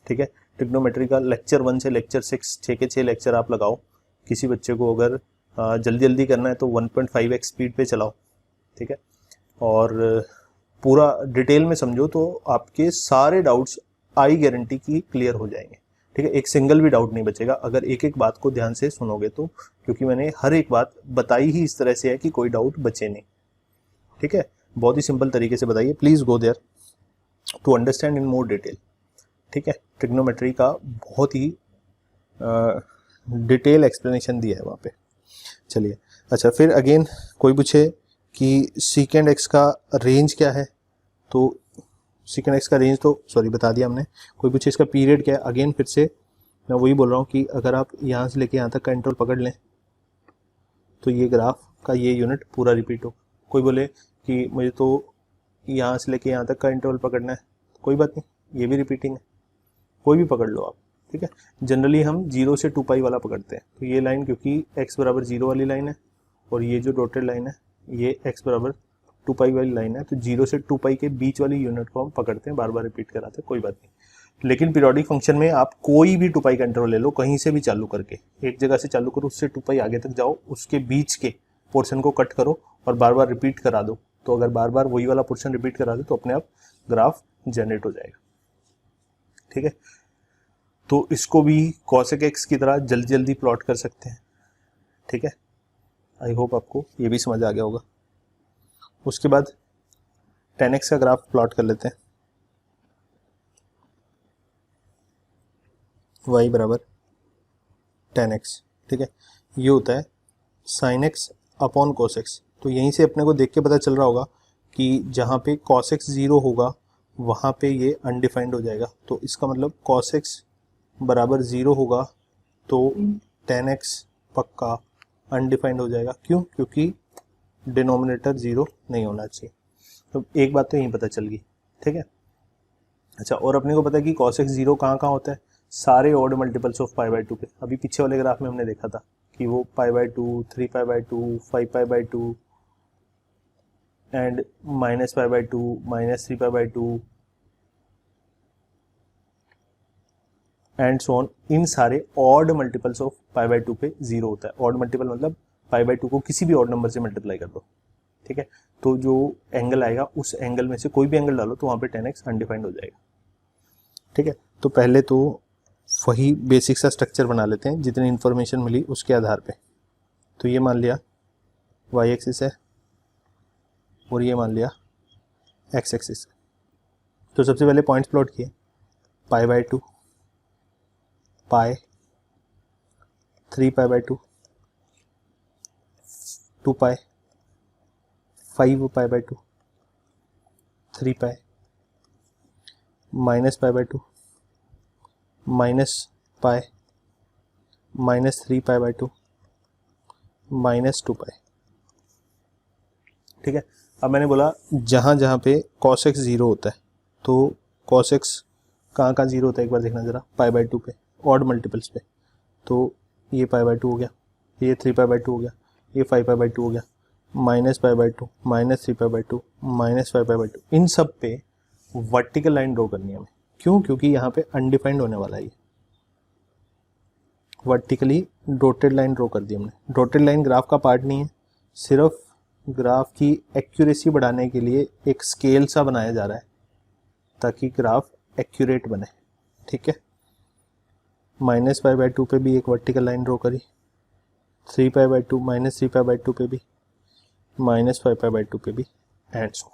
ठीक है, ट्रिग्नोमेट्री का लेक्चर 1 से लेक्चर 6 6 के 6 लेक्चर आप लगाओ। किसी बच्चे को अगर जल्दी जल्दी करना है तो 1.5x स्पीड पे चलाओ। ठीक है, और पूरा डिटेल में समझो तो आपके सारे डाउट्स आई गारंटी की क्लियर हो जाएंगे। ठीक है, एक सिंगल भी डाउट नहीं बचेगा अगर एक एक बात को ध्यान से सुनोगे तो, क्योंकि मैंने हर एक बात बताई ही इस तरह से है कि कोई डाउट बचे नहीं। ठीक है, बहुत ही सिंपल तरीके से बताइए, please go there to understand in more detail. ठीक है, ट्रिग्नोमेट्री का बहुत ही डिटेल एक्सप्लेनेशन दिया है वहाँ पे। चलिए, अच्छा फिर अगेन कोई पूछे कि सीकेंड एक्स का रेंज क्या है, तो सिकेंड एक्स का रेंज तो सॉरी बता दिया हमने। कोई पूछे इसका पीरियड क्या है, अगेन फिर से मैं वही बोल रहा हूँ कि अगर आप यहाँ से लेके यहाँ तक का इंटरवल पकड़ लें तो ये ग्राफ का ये यूनिट पूरा रिपीट हो। कोई बोले कि मुझे तो यहाँ से लेके यहाँ तक का इंटरवल पकड़ना है, कोई बात नहीं, ये भी रिपीटिंग है, कोई भी पकड़ लो आप, ठीक है। जनरली हम 0 से 2 पाई वाला पकड़ते हैं, तो ये लाइन क्योंकि x बराबर 0 वाली लाइन है और ये जो डॉटेड लाइन है ये x बराबर 2 पाई वाली लाइन है, तो 0 से 2 पाई के बीच वाली यूनिट को हम पकड़ते हैं, बार बार रिपीट कराते हैं, कोई बात नहीं। लेकिन पीरियोडिक फंक्शन में आप कोई भी 2 पाई का इंटरवल ले लो, कहीं से भी चालू करके, एक जगह से चालू करो, उससे 2 पाई आगे तक जाओ, उसके बीच के पोर्शन को कट करो और बार बार रिपीट करा दो, तो अगर बार बार वही वाला पोर्शन रिपीट करा दो तो अपने आप ग्राफ जनरेट हो जाएगा, ठीक है। तो इसको भी cosec x की तरह जल्दी जल्दी प्लॉट कर सकते हैं, ठीक है। आई होप आपको ये भी समझ आ गया होगा। उसके बाद tan x का ग्राफ प्लॉट कर लेते हैं। y बराबर tan x, ठीक है। ये होता है sin x upon cos x। तो यहीं से अपने को देख के पता चल रहा होगा कि जहाँ पे cos x 0 होगा वहाँ पे ये अनडिफाइंड हो जाएगा, तो इसका मतलब cos x बराबर 0 होगा तो tan x पक्का अनडिफाइंड हो जाएगा। क्यों? क्योंकि डिनोमिनेटर 0 नहीं होना चाहिए। तो एक बात तो यहीं पता चल गई, ठीक है। अच्छा, और अपने को पता है कि cos x 0 कहाँ कहाँ होता है, सारे odd multiples of pi by 2 पे। अभी पीछे वाले ग्राफ में हमने देखा था कि वो pi by 2, 3 pi by 2, 5 pi by 2 and minus pi by 2, minus 3 pi by 2 and so on. इन सारे odd multiples of pi by 2 पे 0 होता है। ऑड मल्टीपल मतलब पाई बाई 2 को किसी भी ऑड नंबर से मल्टीप्लाई कर दो, ठीक है। तो जो एंगल आएगा उस एंगल में से कोई भी एंगल डालो तो वहाँ पे tan x अनडिफाइंड हो जाएगा, ठीक है। तो पहले तो वही बेसिक सा स्ट्रक्चर बना लेते हैं जितनी इन्फॉर्मेशन मिली उसके आधार पे। तो ये मान लिया y एक्सिस है और ये मान लिया x एक्सिस है। तो सबसे पहले पॉइंट्स प्लॉट किए, पाई by 2, pi, 3 pi by 2, 2 pi, 5 pi by 2, 3 pi, minus pi by 2, minus pi, minus 3 pi by 2, minus 2 पाई, ठीक है। अब मैंने बोला जहाँ जहाँ पे cos x 0 होता है, तो cos x कहाँ कहाँ 0 होता है एक बार देखना ज़रा, पाई बाई 2 पे, ऑड मल्टीपल्स पे। तो ये पाई बाई 2 हो गया, ये 3 पाई बाई 2 हो गया, ये 5 पाई बाई 2 हो गया, minus pi by 2, minus 3 pi by 2, minus 5 pi by 2। इन सब पे वर्टिकल लाइन ड्रॉ करनी है हमें। क्यों? क्योंकि यहाँ पे अनडिफाइंड होने वाला है ये। वर्टिकली डॉटेड लाइन ड्रॉ कर दी हमने। डॉटेड लाइन ग्राफ का पार्ट नहीं है, सिर्फ ग्राफ की एक्यूरेसी बढ़ाने के लिए एक स्केल सा बनाया जा रहा है ताकि ग्राफ एक्यूरेट बने, ठीक है। माइनस पाई बाई 2 पे भी एक वर्टिकल लाइन ड्रॉ करी, 3 pi by 2, minus 3 pi by 2 पे भी, माइनस 5 पाई बाई 2 पे भी, एंड सो,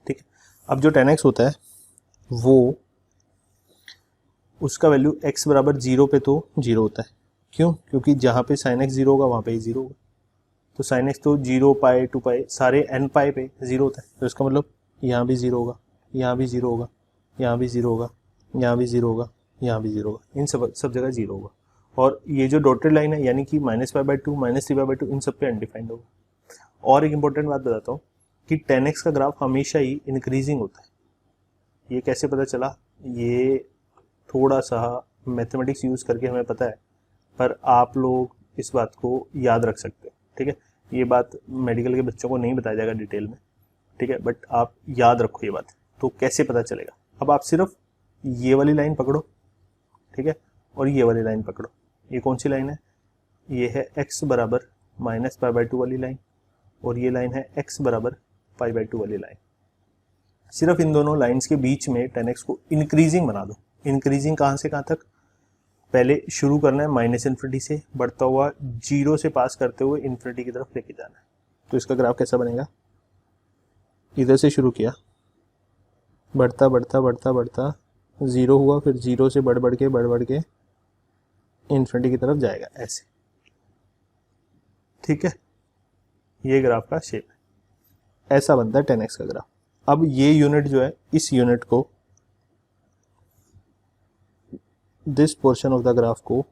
ठीक है। अब जो tan x होता है वो उसका वैल्यू x बराबर 0 पे तो 0 होता है। क्यों? क्योंकि जहाँ पे sin x 0 होगा वहाँ पे ही 0 होगा। तो sin x तो 0 पाई 2 पाई सारे n पाई पे 0 होता है, तो इसका मतलब यहाँ भी 0 होगा, यहाँ भी 0 होगा, यहाँ भी 0 होगा, यहाँ भी 0 होगा, यहाँ भी 0 होगा, इन सब जगह 0 होगा। और ये जो डॉटेड लाइन है यानी कि minus pi by 2, minus 3 pi by 2, इन सब पे अनडिफाइंड होगा। और एक इंपॉर्टेंट बात बताता हूँ कि tan x का ग्राफ हमेशा ही इंक्रीजिंग होता है। ये कैसे पता चला? ये थोड़ा सा मैथमेटिक्स यूज़ करके हमें पता है, पर आप लोग इस बात को याद रख सकते हो, ठीक है। ये बात मेडिकल के बच्चों को नहीं बताया जाएगा डिटेल में, ठीक है, बट आप याद रखो ये बात। तो कैसे पता चलेगा? अब आप सिर्फ ये वाली लाइन पकड़ो, ठीक है, और ये वाली लाइन पकड़ो। ये कौन सी लाइन है? ये है x बराबर माइनस पाई बाई 2 वाली लाइन, और ये लाइन है x बराबर पाई बाई 2 वाली लाइन। सिर्फ इन दोनों लाइंस के बीच में tan x को इंक्रीजिंग बना दो। इंक्रीजिंग कहाँ से कहाँ तक? पहले शुरू करना है माइनस इन्फिनिटी से, बढ़ता हुआ 0 से पास करते हुए इन्फिनिटी की तरफ लेके जाना है। तो इसका ग्राफ कैसा बनेगा? इधर से शुरू किया, बढ़ता बढ़ता बढ़ता बढ़ता 0 हुआ, फिर 0 से बढ़ बढ़ के इन्फिनिटी की तरफ जाएगा, ऐसे, ठीक है। ये ग्राफ का शेप है, ऐसा बनता है tan x का ग्राफ। अब ये यूनिट जो है, इस यूनिट को, this portion of the graph को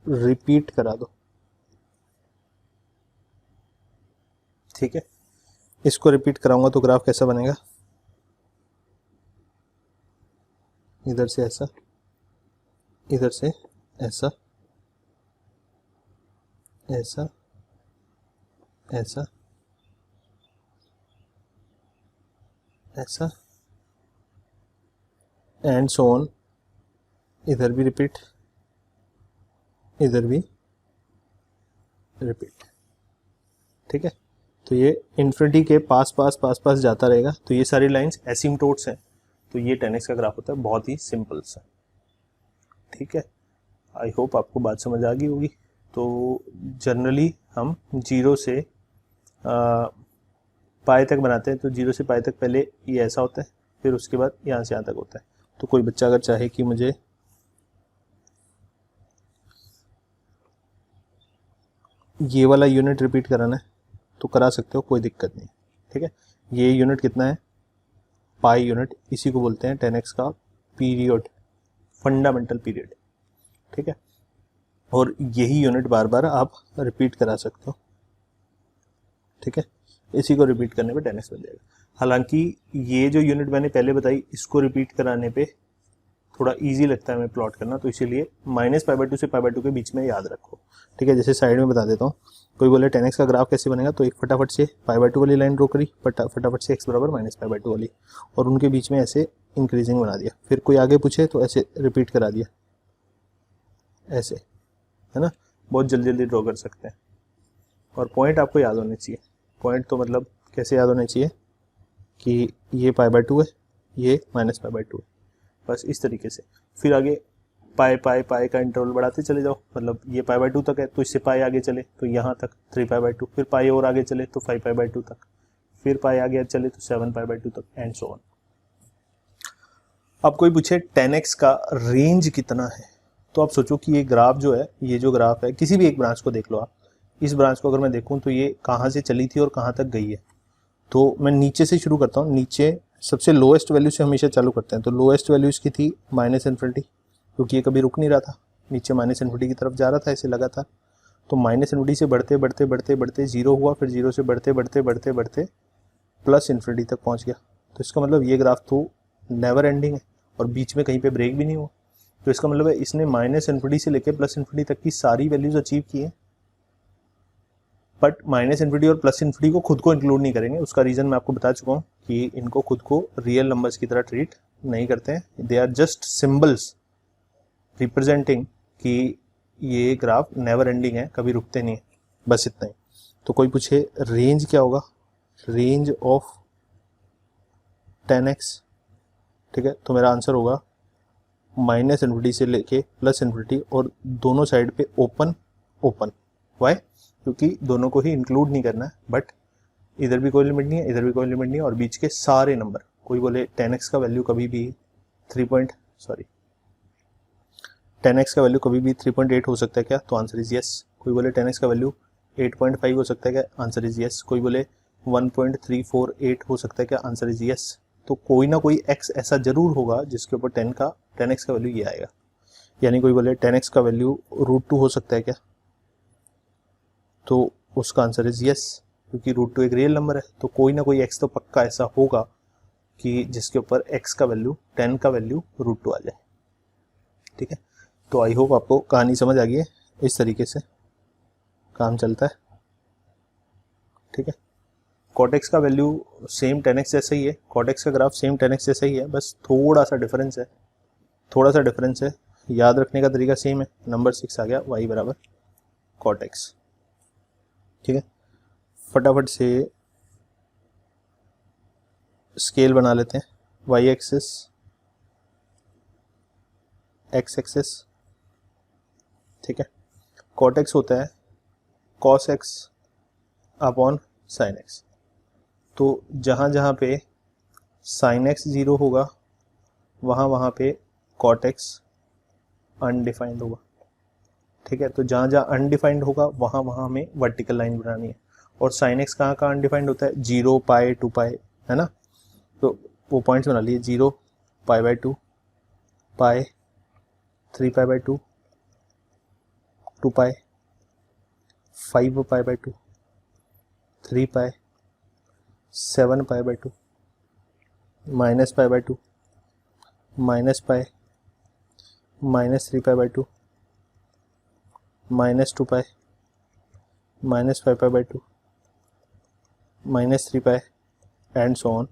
रिपीट करा दो, ठीक है। इसको रिपीट कराऊंगा तो ग्राफ कैसा बनेगा, इधर से ऐसा, इधर से ऐसा, ऐसा, ऐसा, ऐसा, एंड सो ऑन। इधर भी रिपीट, इधर भी रिपीट, ठीक है। तो ये इन्फिनिटी के पास पास पास पास जाता रहेगा। तो ये सारी लाइंस एसिम्पटोट्स हैं। तो ये 10x का ग्राफ होता है, बहुत ही सिंपल सा, ठीक है। आई होप आपको बात समझ आ गई होगी। तो जनरली हम 0 से पाई तक बनाते हैं। तो 0 से पाई तक पहले ये ऐसा होता है, फिर उसके बाद यहाँ से यहाँ तक होता है। तो कोई बच्चा अगर चाहे कि मुझे ये वाला यूनिट रिपीट कराना है तो करा सकते हो, कोई दिक्कत नहीं, ठीक है। ये यूनिट कितना है, पाई यूनिट, इसी को बोलते हैं 10x का पीरियड, फंडामेंटल पीरियड, ठीक है। और यही यूनिट बार बार आप रिपीट करा सकते हो, ठीक है। इसी को रिपीट करने पे 10x बन जाएगा। हालांकि ये जो यूनिट मैंने पहले बताई, इसको रिपीट कराने पे थोड़ा इजी लगता है हमें प्लॉट करना, तो इसीलिए -π/2 से π/2 के बीच में याद रखो, ठीक है। जैसे साइड में बता देता हूँ, कोई बोले 10x का ग्राफ कैसे बनेगा, तो एक फटाफट से π/2 वाली लाइन ड्रॉ करी, फटाफट से x बराबर -π/2 वाली, और उनके बीच में ऐसे इंक्रीजिंग बना दिया। फिर कोई आगे पूछे तो ऐसे रिपीट करा दिया, ऐसे, है ना। बहुत जल्दी जल्दी ड्रॉ कर सकते हैं। और पॉइंट आपको याद होने चाहिए। पॉइंट तो मतलब कैसे याद होने चाहिए कि ये π/2 है, ये -π/2 है, बस इस तरीके से। फिर आगे पाई का इंटरवल बढ़ाते चले जाओ, मतलब ये π/2 तक है तो इससे पाई आगे चले तो यहाँ तक 3π/2, फिर पाई और आगे चले तो 5π/2 तक, फिर पाई आगे चले तो 7π/2 तक, एंड सो ऑन। अब कोई पूछे 10x का रेंज कितना है, तो आप सोचो कि ये ग्राफ जो है, ये जो ग्राफ है, किसी भी एक ब्रांच को देख लो आप। इस ब्रांच को अगर मैं देखूं तो ये कहाँ से चली थी और कहाँ तक गई है। तो मैं नीचे से शुरू करता हूँ। नीचे सबसे लोएस्ट वैल्यू से हमेशा चालू करते हैं। तो लोएस्ट वैल्यू इसकी थी -∞, क्योंकि ये कभी रुक नहीं रहा था, नीचे -∞ की तरफ जा रहा था ऐसे लगातार। तो -∞ से बढ़ते बढ़ते बढ़ते बढ़ते 0 हुआ, फिर 0 से बढ़ते बढ़ते बढ़ते बढ़ते +∞ तक पहुँच गया। तो इसका मतलब ये ग्राफ तो नेवर एंडिंग है और बीच में कहीं पे ब्रेक भी नहीं हुआ। तो इसका मतलब है इसने -∞ से लेके +∞ तक की सारी वैल्यूज अचीव की है, बट -∞ और +∞ को खुद को इंक्लूड नहीं करेंगे। उसका रीज़न मैं आपको बता चुका हूँ कि इनको खुद को रियल नंबर्स की तरह ट्रीट नहीं करते हैं। They are just symbols representing कि ये ग्राफ नेवर एंडिंग है, कभी रुकते नहीं है, बस इतना ही। तो कोई पूछे रेंज क्या होगा, रेंज ऑफ 10x, ठीक है। तो मेरा आंसर होगा -∞ से लेके +∞, और दोनों साइड पे ओपन ओपन। वाई? क्योंकि दोनों को ही इंक्लूड नहीं करना है, बट इधर भी कोई लिमिट नहीं है, इधर भी कोई लिमिट नहीं है, और बीच के सारे नंबर। कोई बोले 10x का वैल्यू कभी भी 10x का वैल्यू कभी भी 3.8 हो सकता है क्या, तो आंसर इज यस। कोई बोले 10x का वैल्यू 8.5 हो सकता है क्या, आंसर इज यस। कोई बोले 1.348 हो सकता है क्या, आंसर इज यस। तो कोई ना कोई x ऐसा जरूर होगा जिसके ऊपर 10x का वैल्यू ये आएगा। यानी कोई बोले 10x का वैल्यू √2 हो सकता है क्या, तो उसका आंसर इज यस, क्योंकि √2 एक रियल नंबर है। तो कोई ना कोई x तो पक्का ऐसा होगा कि जिसके ऊपर x का वैल्यू 10 का वैल्यू √2 आ जाए, ठीक है। तो आई होप आपको कहानी समझ आ गई है। इस तरीके से काम चलता है, ठीक है। कॉटेक्स का वैल्यू सेम 10x जैसा ही है, कॉटेक्स का ग्राफ सेम 10x जैसा ही है, बस थोड़ा सा डिफरेंस है, याद रखने का तरीका सेम है। नंबर 6 आ गया, y बराबर कॉटेक्स, ठीक है। फटाफट से स्केल बना लेते हैं। y एक्सिस, x एक्सिस, ठीक है। कॉटेक्स होता है cos x upon sin x। तो जहाँ जहाँ पे sin x 0 होगा वहाँ पे cot x अनडिफाइंड होगा, ठीक है। तो जहाँ जहाँ अनडिफाइंड होगा वहाँ हमें वर्टिकल लाइन बनानी है। और sin x कहाँ अनडिफाइंड होता है, 0, π, 2π, है ना। तो वो पॉइंट्स बना लिए 0 π/2 pi 3π/2 2π 5 π/2 3π 7 π/2 minus π/2 minus π minus 3π/2 minus 2π minus 5π/2 minus 3π and so on.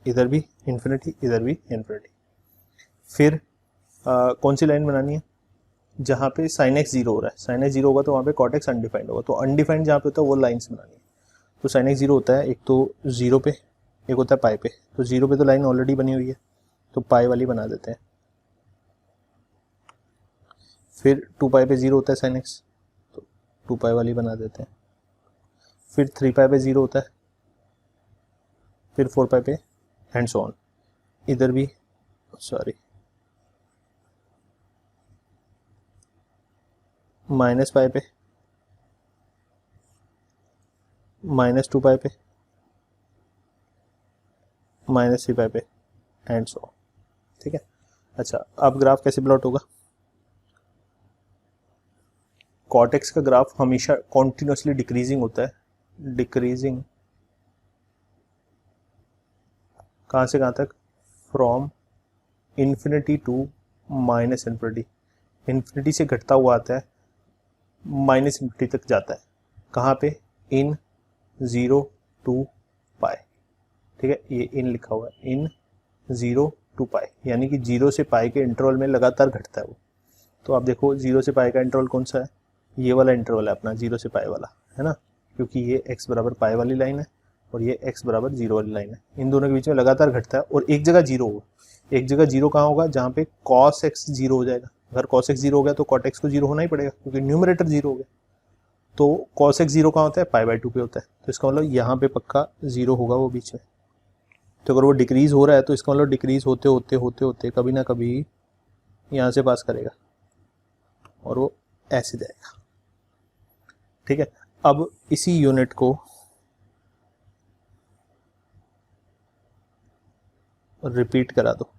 इधर भी इन्फिनिटी, इधर भी इन्फिनिटी। फिर कौन सी लाइन बनानी है, जहाँ पे sin x 0 हो रहा है, sin x 0 होगा तो वहाँ पे cot x अनडिफाइंड होगा, तो अनडिफाइंड जहाँ पे होता है वो लाइन्स बनानी है। तो sin x 0 होता है एक तो 0 पे, एक होता है पाई पे। तो 0 पे तो लाइन ऑलरेडी बनी हुई है, तो पाई वाली बना देते हैं। फिर 2π पे 0 होता है sin x, तो 2π वाली बना देते हैं। फिर 3π पे 0 होता है, फिर 4π पे एंड सो ऑन। इधर भी सॉरी माइनस पाई पे माइनस 2π पे माइनस 3π पे एंड सो ऑन। ठीक है। अच्छा, अब ग्राफ कैसे प्लॉट होगा? cot x का ग्राफ हमेशा कॉन्टिन्यूसली डिक्रीजिंग होता है। डिक्रीजिंग कहाँ से कहाँ तक? From infinity to minus infinity. Infinity से घटता हुआ आता है, माइनस इन्फिनिटी तक जाता है। कहाँ पे? इन 0 to पाई। ठीक है, ये इन लिखा हुआ है, इन 0 to पाई, यानी कि 0 से पाई के इंटरवल में लगातार घटता है वो। तो आप देखो 0 से पाई का इंटरवल कौन सा है? ये वाला इंटरवल है अपना, 0 से पाई वाला, है ना, क्योंकि ये x बराबर पाई वाली लाइन है और ये x बराबर 0 वाली लाइन है। इन दोनों के बीच में लगातार घटता है और एक जगह 0 होगा। एक जगह 0 कहाँ होगा? जहाँ पे cos x 0 हो जाएगा। अगर cos x 0 हो गया तो cot x को 0 होना ही पड़ेगा, क्योंकि न्यूमरेटर 0 हो गया। तो cos x 0 कहाँ होता है? π/2 पे होता है। तो इसका मतलब यहाँ पे पक्का 0 होगा वो बीच में। तो अगर वो डिक्रीज हो रहा है तो इसका मतलब डिक्रीज होते होते होते होते कभी ना कभी यहाँ से पास करेगा और वो ऐसे जाएगा। ठीक है। अब इसी यूनिट को रिपीट करा दो।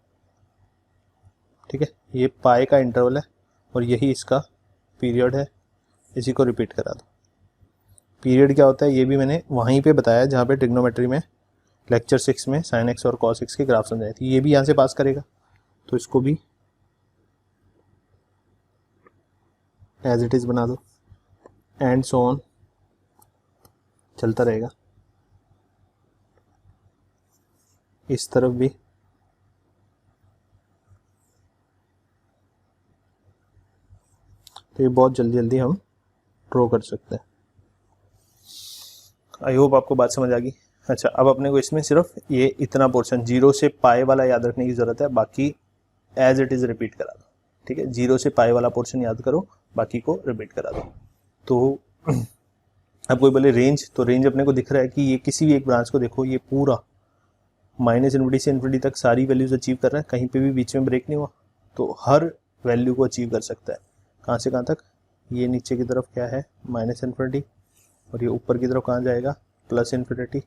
ठीक है, ये पाई का इंटरवल है और यही इसका पीरियड है, इसी को रिपीट करा दो। पीरियड क्या होता है ये भी मैंने वहीं पे बताया जहाँ पे ट्रिग्नोमेट्री में लेक्चर 6 में sin x और cos x के ग्राफ समझाए थे। ये भी यहाँ से पास करेगा, तो इसको भी एज इट इज बना दो एंड सो ऑन, चलता रहेगा। इस तरफ भी तो ये बहुत जल्दी जल्दी हम ड्रॉ कर सकते हैं। आई होप आपको बात समझ आ गई। अच्छा, अब अपने को इसमें सिर्फ ये इतना पोर्शन 0 से पाई वाला याद रखने की जरूरत है, बाकी एज इट इज रिपीट करा दो। ठीक है, 0 से पाई वाला पोर्शन याद करो, बाकी को रिपीट करा दो। तो अब कोई बोले रेंज, तो रेंज अपने को दिख रहा है कि ये किसी भी एक ब्रांच को देखो, ये पूरा माइनस इन्फिनिटी से इन्फिनिटी तक सारी वैल्यूज अचीव कर रहा है, कहीं पे भी बीच में ब्रेक नहीं हुआ, तो हर वैल्यू को अचीव कर सकता है। कहाँ से कहाँ तक? ये नीचे की तरफ क्या है? माइनस इन्फिनिटी, और ये ऊपर की तरफ कहाँ जाएगा? Plus infinity.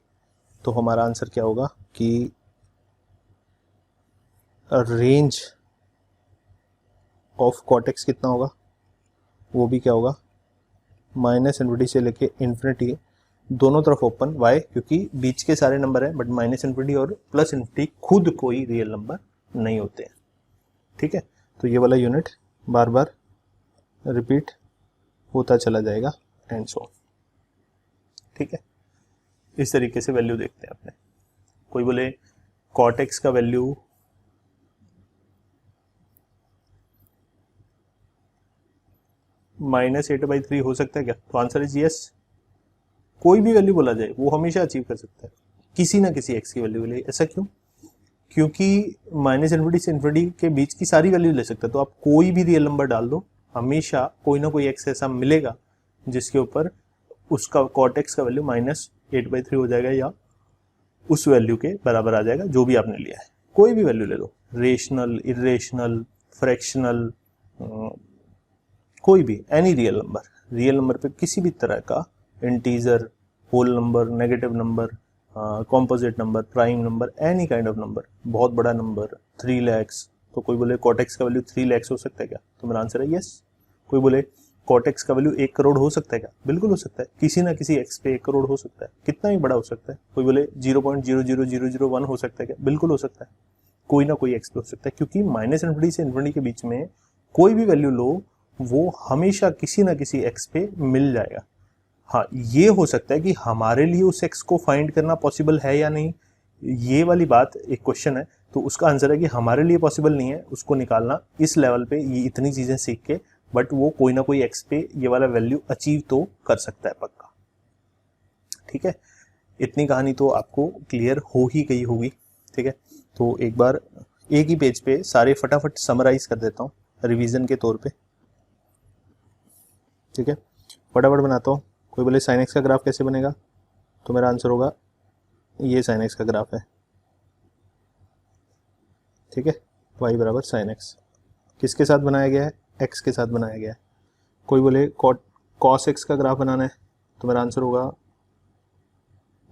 तो हमारा आंसर क्या होगा कि रेंज ऑफ cot x कितना होगा? वो भी क्या होगा? माइनस इन्फिनिटी से लेके इन्फिनिटी, दोनों तरफ ओपन। वाई? क्योंकि बीच के सारे नंबर हैं, बट माइनस इन्फिनिटी और प्लस इन्फिनिटी खुद कोई रियल नंबर नहीं होते हैं। ठीक है, तो ये वाला यूनिट बार बार रिपीट होता चला जाएगा एंड सो। ठीक है, इस तरीके से वैल्यू देखते हैं अपने। कोई बोले cot x का वैल्यू -8/3 हो सकता है क्या? तो आंसर इज यस। कोई भी वैल्यू बोला जाए वो हमेशा अचीव कर सकता है किसी ना किसी x की वैल्यू के लिए। ऐसा क्यों? क्योंकि माइनस इन्फिनिटी से इन्फिनिटी के बीच की सारी वैल्यू ले सकता है। तो आप कोई भी रियल नंबर डाल दो, हमेशा कोई ना कोई x ऐसा मिलेगा जिसके ऊपर उसका cot x का वैल्यू -8/3 हो जाएगा या उस वैल्यू के बराबर आ जाएगा जो भी आपने लिया है। कोई भी वैल्यू ले लो, रेशनल, इरेशनल, फ्रैक्शनल, कोई भी, any real number. Real number पे किसी भी तरह का integer, whole number, negative number, composite number, prime number, any kind of number, बहुत बड़ा नंबर 3 lakhs, तो कोई बोले कॉट x का वैल्यू 3 lakhs हो सकता है क्या, तो मेरा आंसर है यस। कोई बोले कॉट x का वैल्यू 1 करोड़ हो सकता है क्या, बिल्कुल हो सकता है, किसी ना किसी x पे 1 करोड़ हो सकता है, कितना भी बड़ा हो सकता है। कोई बोले 0.00001 हो सकता है क्या, बिल्कुल हो सकता है, कोई ना कोई x पे हो सकता है, क्योंकि माइनस इन्फिनिटी से इन्फिनिटी के बीच में कोई भी वैल्यू लो वो हमेशा किसी ना किसी x पे मिल जाएगा। हाँ, ये हो सकता है कि हमारे लिए उस x को फाइंड करना पॉसिबल है या नहीं, ये वाली बात एक क्वेश्चन है, तो उसका आंसर है कि हमारे लिए पॉसिबल नहीं है उसको निकालना इस लेवल पे, ये इतनी चीजें सीख के, बट वो कोई ना कोई x पे ये वाला वैल्यू अचीव तो कर सकता है पक्का। ठीक है, इतनी कहानी तो आपको क्लियर हो ही गई होगी। ठीक है, तो एक बार एक ही पेज पे सारे फटाफट समराइज कर देता हूँ रिवीजन के तौर पे। ठीक है, फटाफट बनाता हूँ। कोई बोले साइन एक्स का ग्राफ कैसे बनेगा, तो मेरा आंसर होगा ये साइन एक्स का ग्राफ है। ठीक है, y बराबर साइन एक्स किसके साथ बनाया गया है, x के साथ बनाया गया है। कोई बोले कॉस एक्स का ग्राफ बनाना है, तो मेरा आंसर होगा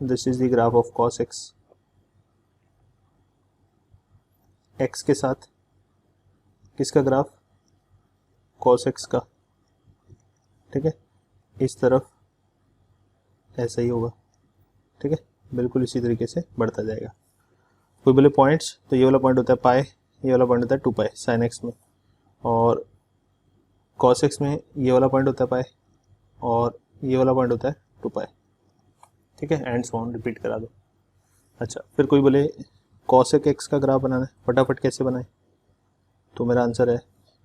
this is the graph of cos x, x के साथ किसका ग्राफ, कॉस एक्स का। ठीक है, इस तरफ ऐसा ही होगा। ठीक है, बिल्कुल इसी तरीके से बढ़ता जाएगा। कोई बोले पॉइंट्स, तो ये वाला पॉइंट होता है पाई, ये वाला पॉइंट होता है 2 पाई साइन एक्स में, और कॉस एक्स में ये वाला पॉइंट होता है पाई, और ये वाला पॉइंट होता है 2 पाई। ठीक है, एंड सो ऑन रिपीट करा दो। अच्छा, फिर कोई बोले कॉसेक एक्स का ग्राफ बनाना है, फटाफट कैसे बनाए, तो मेरा आंसर है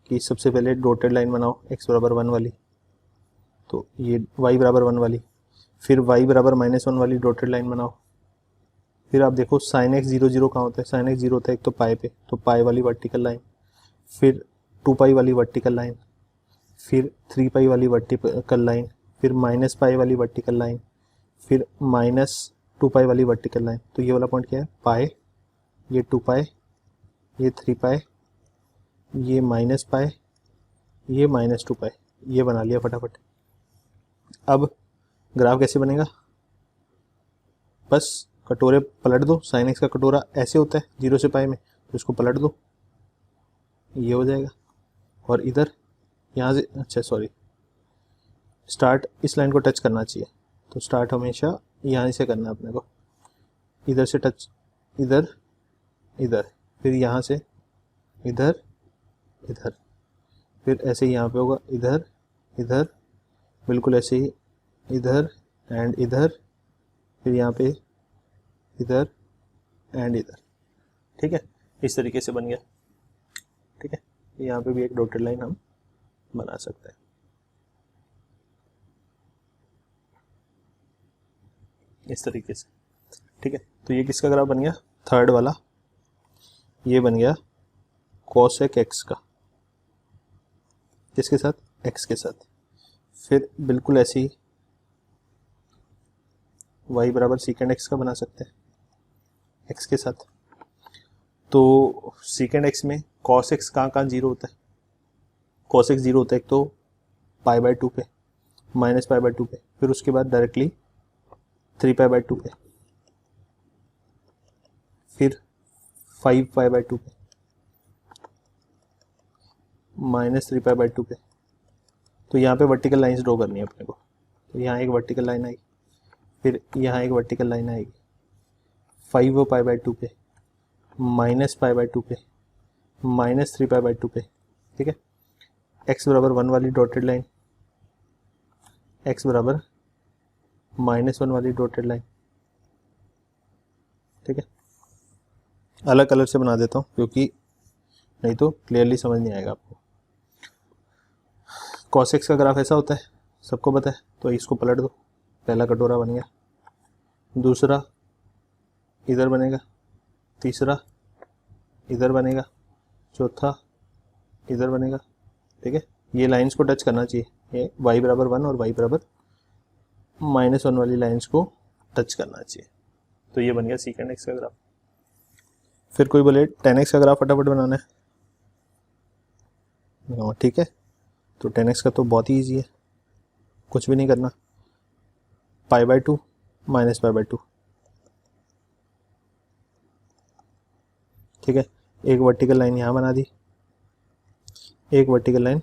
कि सबसे पहले डॉटेड लाइन बनाओ x बराबर 1 वाली, तो ये y बराबर 1 वाली, फिर y बराबर -1 वाली डॉटेड लाइन बनाओ। फिर आप देखो साइन एक्स 0 0 कहाँ होता है, साइन एक्स 0 होता है एक तो पाई पे, तो पाई वाली वर्टिकल लाइन, फिर 2 पाई वाली वर्टिकल लाइन, फिर 3 पाई वाली वर्टिकल लाइन, फिर माइनस पाई वाली वर्टिकल लाइन, फिर -2 पाई वाली वर्टिकल लाइन। तो ये वाला पॉइंट क्या है, पाई, ये 2 पाई, ये 3 पाई, ये माइनस पाई, ये -2 पाई, ये बना लिया फटाफट। अब ग्राफ कैसे बनेगा, बस कटोरे पलट दो, साइन एक्स का कटोरा ऐसे होता है 0 से पाई में, तो इसको पलट दो, ये हो जाएगा। और इधर यहाँ से, अच्छा सॉरी, स्टार्ट इस लाइन को टच करना चाहिए, तो स्टार्ट हमेशा यहाँ से करना है अपने को, इधर से टच, इधर इधर, फिर यहाँ से इधर इधर, फिर ऐसे ही यहाँ पे होगा इधर इधर, बिल्कुल ऐसे ही इधर एंड इधर, फिर यहाँ पे इधर एंड इधर। ठीक है, इस तरीके से बन गया। ठीक है, यहाँ पे भी एक डॉटेड लाइन हम बना सकते हैं इस तरीके से। ठीक है, तो ये किसका ग्राफ बन गया, थर्ड वाला, ये बन गया कॉसेक एक्स का, किसके साथ, एक्स के साथ। फिर बिल्कुल ऐसे ही y बराबर सीकेंड एक्स का बना सकते हैं एक्स के साथ। तो सीकेंड एक्स में कॉस एक्स कहाँ 0 होता है, कॉस एक्स 0 होता है एक तो π/2 पे, -π/2 पे, फिर उसके बाद डायरेक्टली 3π/2 पे, फिर 5π/2 पे, -3π/2 पे। तो यहाँ पे वर्टिकल लाइंस ड्रॉ करनी है अपने को, तो यहाँ एक वर्टिकल लाइन आएगी, फिर यहाँ एक वर्टिकल लाइन आएगी 5π/2 पे, -π/2 पे, -3π/2 पे। ठीक है, x बराबर 1 वाली डॉटेड लाइन, x बराबर -1 वाली डॉटेड लाइन। ठीक है, अलग कलर से बना देता हूँ क्योंकि नहीं तो क्लियरली समझ नहीं आएगा आपको। कॉस एक्स का ग्राफ ऐसा होता है, सबको पता है, तो इसको पलट दो, पहला कटोरा बन गया, दूसरा इधर बनेगा, तीसरा इधर बनेगा, चौथा इधर बनेगा। ठीक है, ये लाइंस को टच करना चाहिए, ये y बराबर 1 और y बराबर -1 वाली लाइंस को टच करना चाहिए। तो ये बन गया सीकेंड एक्स का ग्राफ। फिर कोई बोले tan x का ग्राफ फटाफट बनाना है, ठीक है, तो tan x का तो बहुत ही ईजी है, कुछ भी नहीं करना, π/2 -π/2, ठीक है। एक वर्टिकल लाइन यहाँ बना दी, एक वर्टिकल लाइन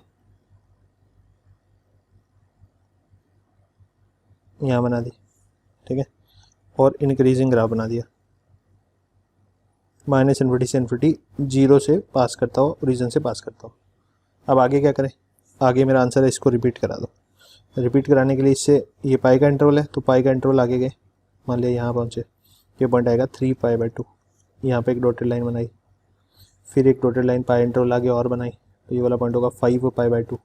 यहाँ बना दी, ठीक है, और इंक्रीजिंग ग्राफ बना दिया। माइनस इन्फिनिटी से इन्फिनिटी, जीरो से पास करता हो, ओरिजिन से पास करता हो। अब आगे क्या करें, आगे मेरा आंसर है, इसको रिपीट करा दो। रिपीट कराने के लिए इससे ये पाई का इंटरवल है तो पाई का इंटरवल आगे गए, मान लिया यहाँ पहुँचे, ये पॉइंट आएगा 3π/2। यहाँ पे एक डॉटेड लाइन बनाई, फिर एक डॉटेड लाइन पाई इंटरवल आगे और बनाई तो ये वाला पॉइंट होगा 5π/2,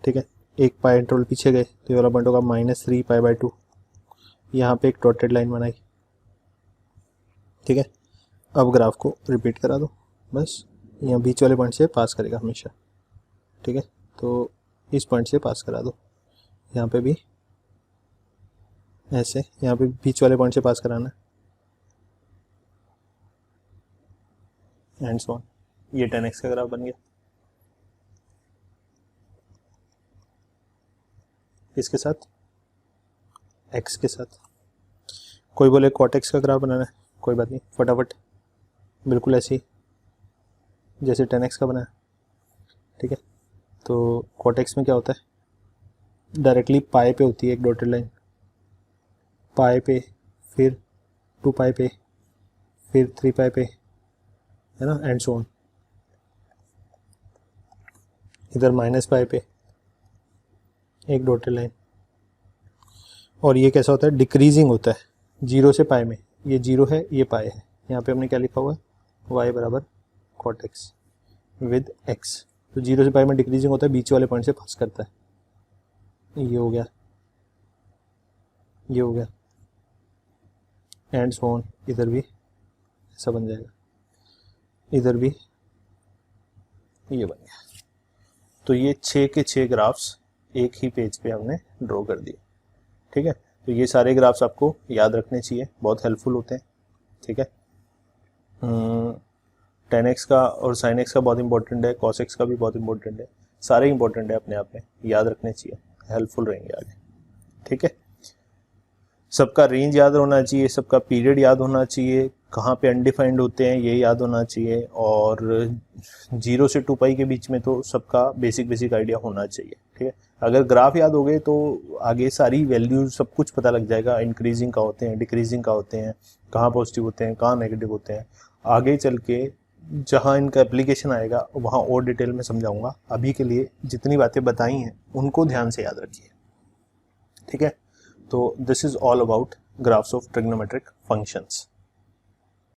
ठीक है। एक पाई इंटरवल पीछे गए तो ये वाला पॉइंट होगा -3π/2। यहाँ पे एक डॉटेड लाइन बनाई, ठीक है। अब ग्राफ को रिपीट करा दो, बस यहाँ बीच वाले पॉइंट से पास करेगा हमेशा, ठीक है। तो इस पॉइंट से पास करा दो, यहाँ पे भी ऐसे, यहाँ पे बीच वाले पॉइंट से पास कराना है, एंड सो ऑन। ये 10x का ग्राफ बन गया। इसके साथ x के साथ कोई बोले cot x का ग्राफ बनाना है, कोई बात नहीं, फटाफट बिल्कुल ऐसे ही जैसे 10x का बनाया, ठीक है। तो cot x में क्या होता है, डायरेक्टली पाई पे होती है एक डॉटेड लाइन, पाई पे, फिर 2π पे, फिर 3π पे, है ना, एंड सो ऑन। इधर -π पे एक डॉटेड लाइन, और ये कैसा होता है, डिक्रीजिंग होता है, 0 से पाई में, ये 0 है, ये पाई है। यहाँ पे हमने क्या लिखा हुआ है, y बराबर cot x विद x। तो 0 से पाई में डिक्रीजिंग होता है, बीच वाले पॉइंट से पास करता है। ये हो गया, ये हो गया, एंड सो ऑन। इधर भी ऐसा बन जाएगा, इधर भी ये बन गया। तो ये 6 के 6 ग्राफ्स एक ही पेज पे हमने ड्रॉ कर दिए, ठीक है। तो ये सारे ग्राफ्स आपको याद रखने चाहिए, बहुत हेल्पफुल होते हैं, ठीक है। 10x का और sin x का बहुत इंपॉर्टेंट है, cos x का भी बहुत इंपॉर्टेंट है, सारे इंपॉर्टेंट है अपने आप में, याद रखने चाहिए, हेल्पफुल रहेंगे आगे, ठीक है। सबका रेंज याद होना चाहिए, सबका पीरियड याद होना चाहिए, कहाँ पे अनडिफाइंड होते हैं ये याद होना चाहिए, और 0 से 2π के बीच में तो सबका बेसिक आइडिया होना चाहिए, ठीक है। अगर ग्राफ याद हो गए तो आगे सारी वैल्यूज सब कुछ पता लग जाएगा, इंक्रीजिंग का होते हैं, डिक्रीजिंग का होते हैं, कहाँ पॉजिटिव होते हैं, कहाँ नेगेटिव होते हैं। आगे चल के जहाँ इनका एप्लीकेशन आएगा वहाँ और डिटेल में समझाऊंगा। अभी के लिए जितनी बातें बताई हैं उनको ध्यान से याद रखिए, ठीक है। तो this is all about graphs of trigonometric functions.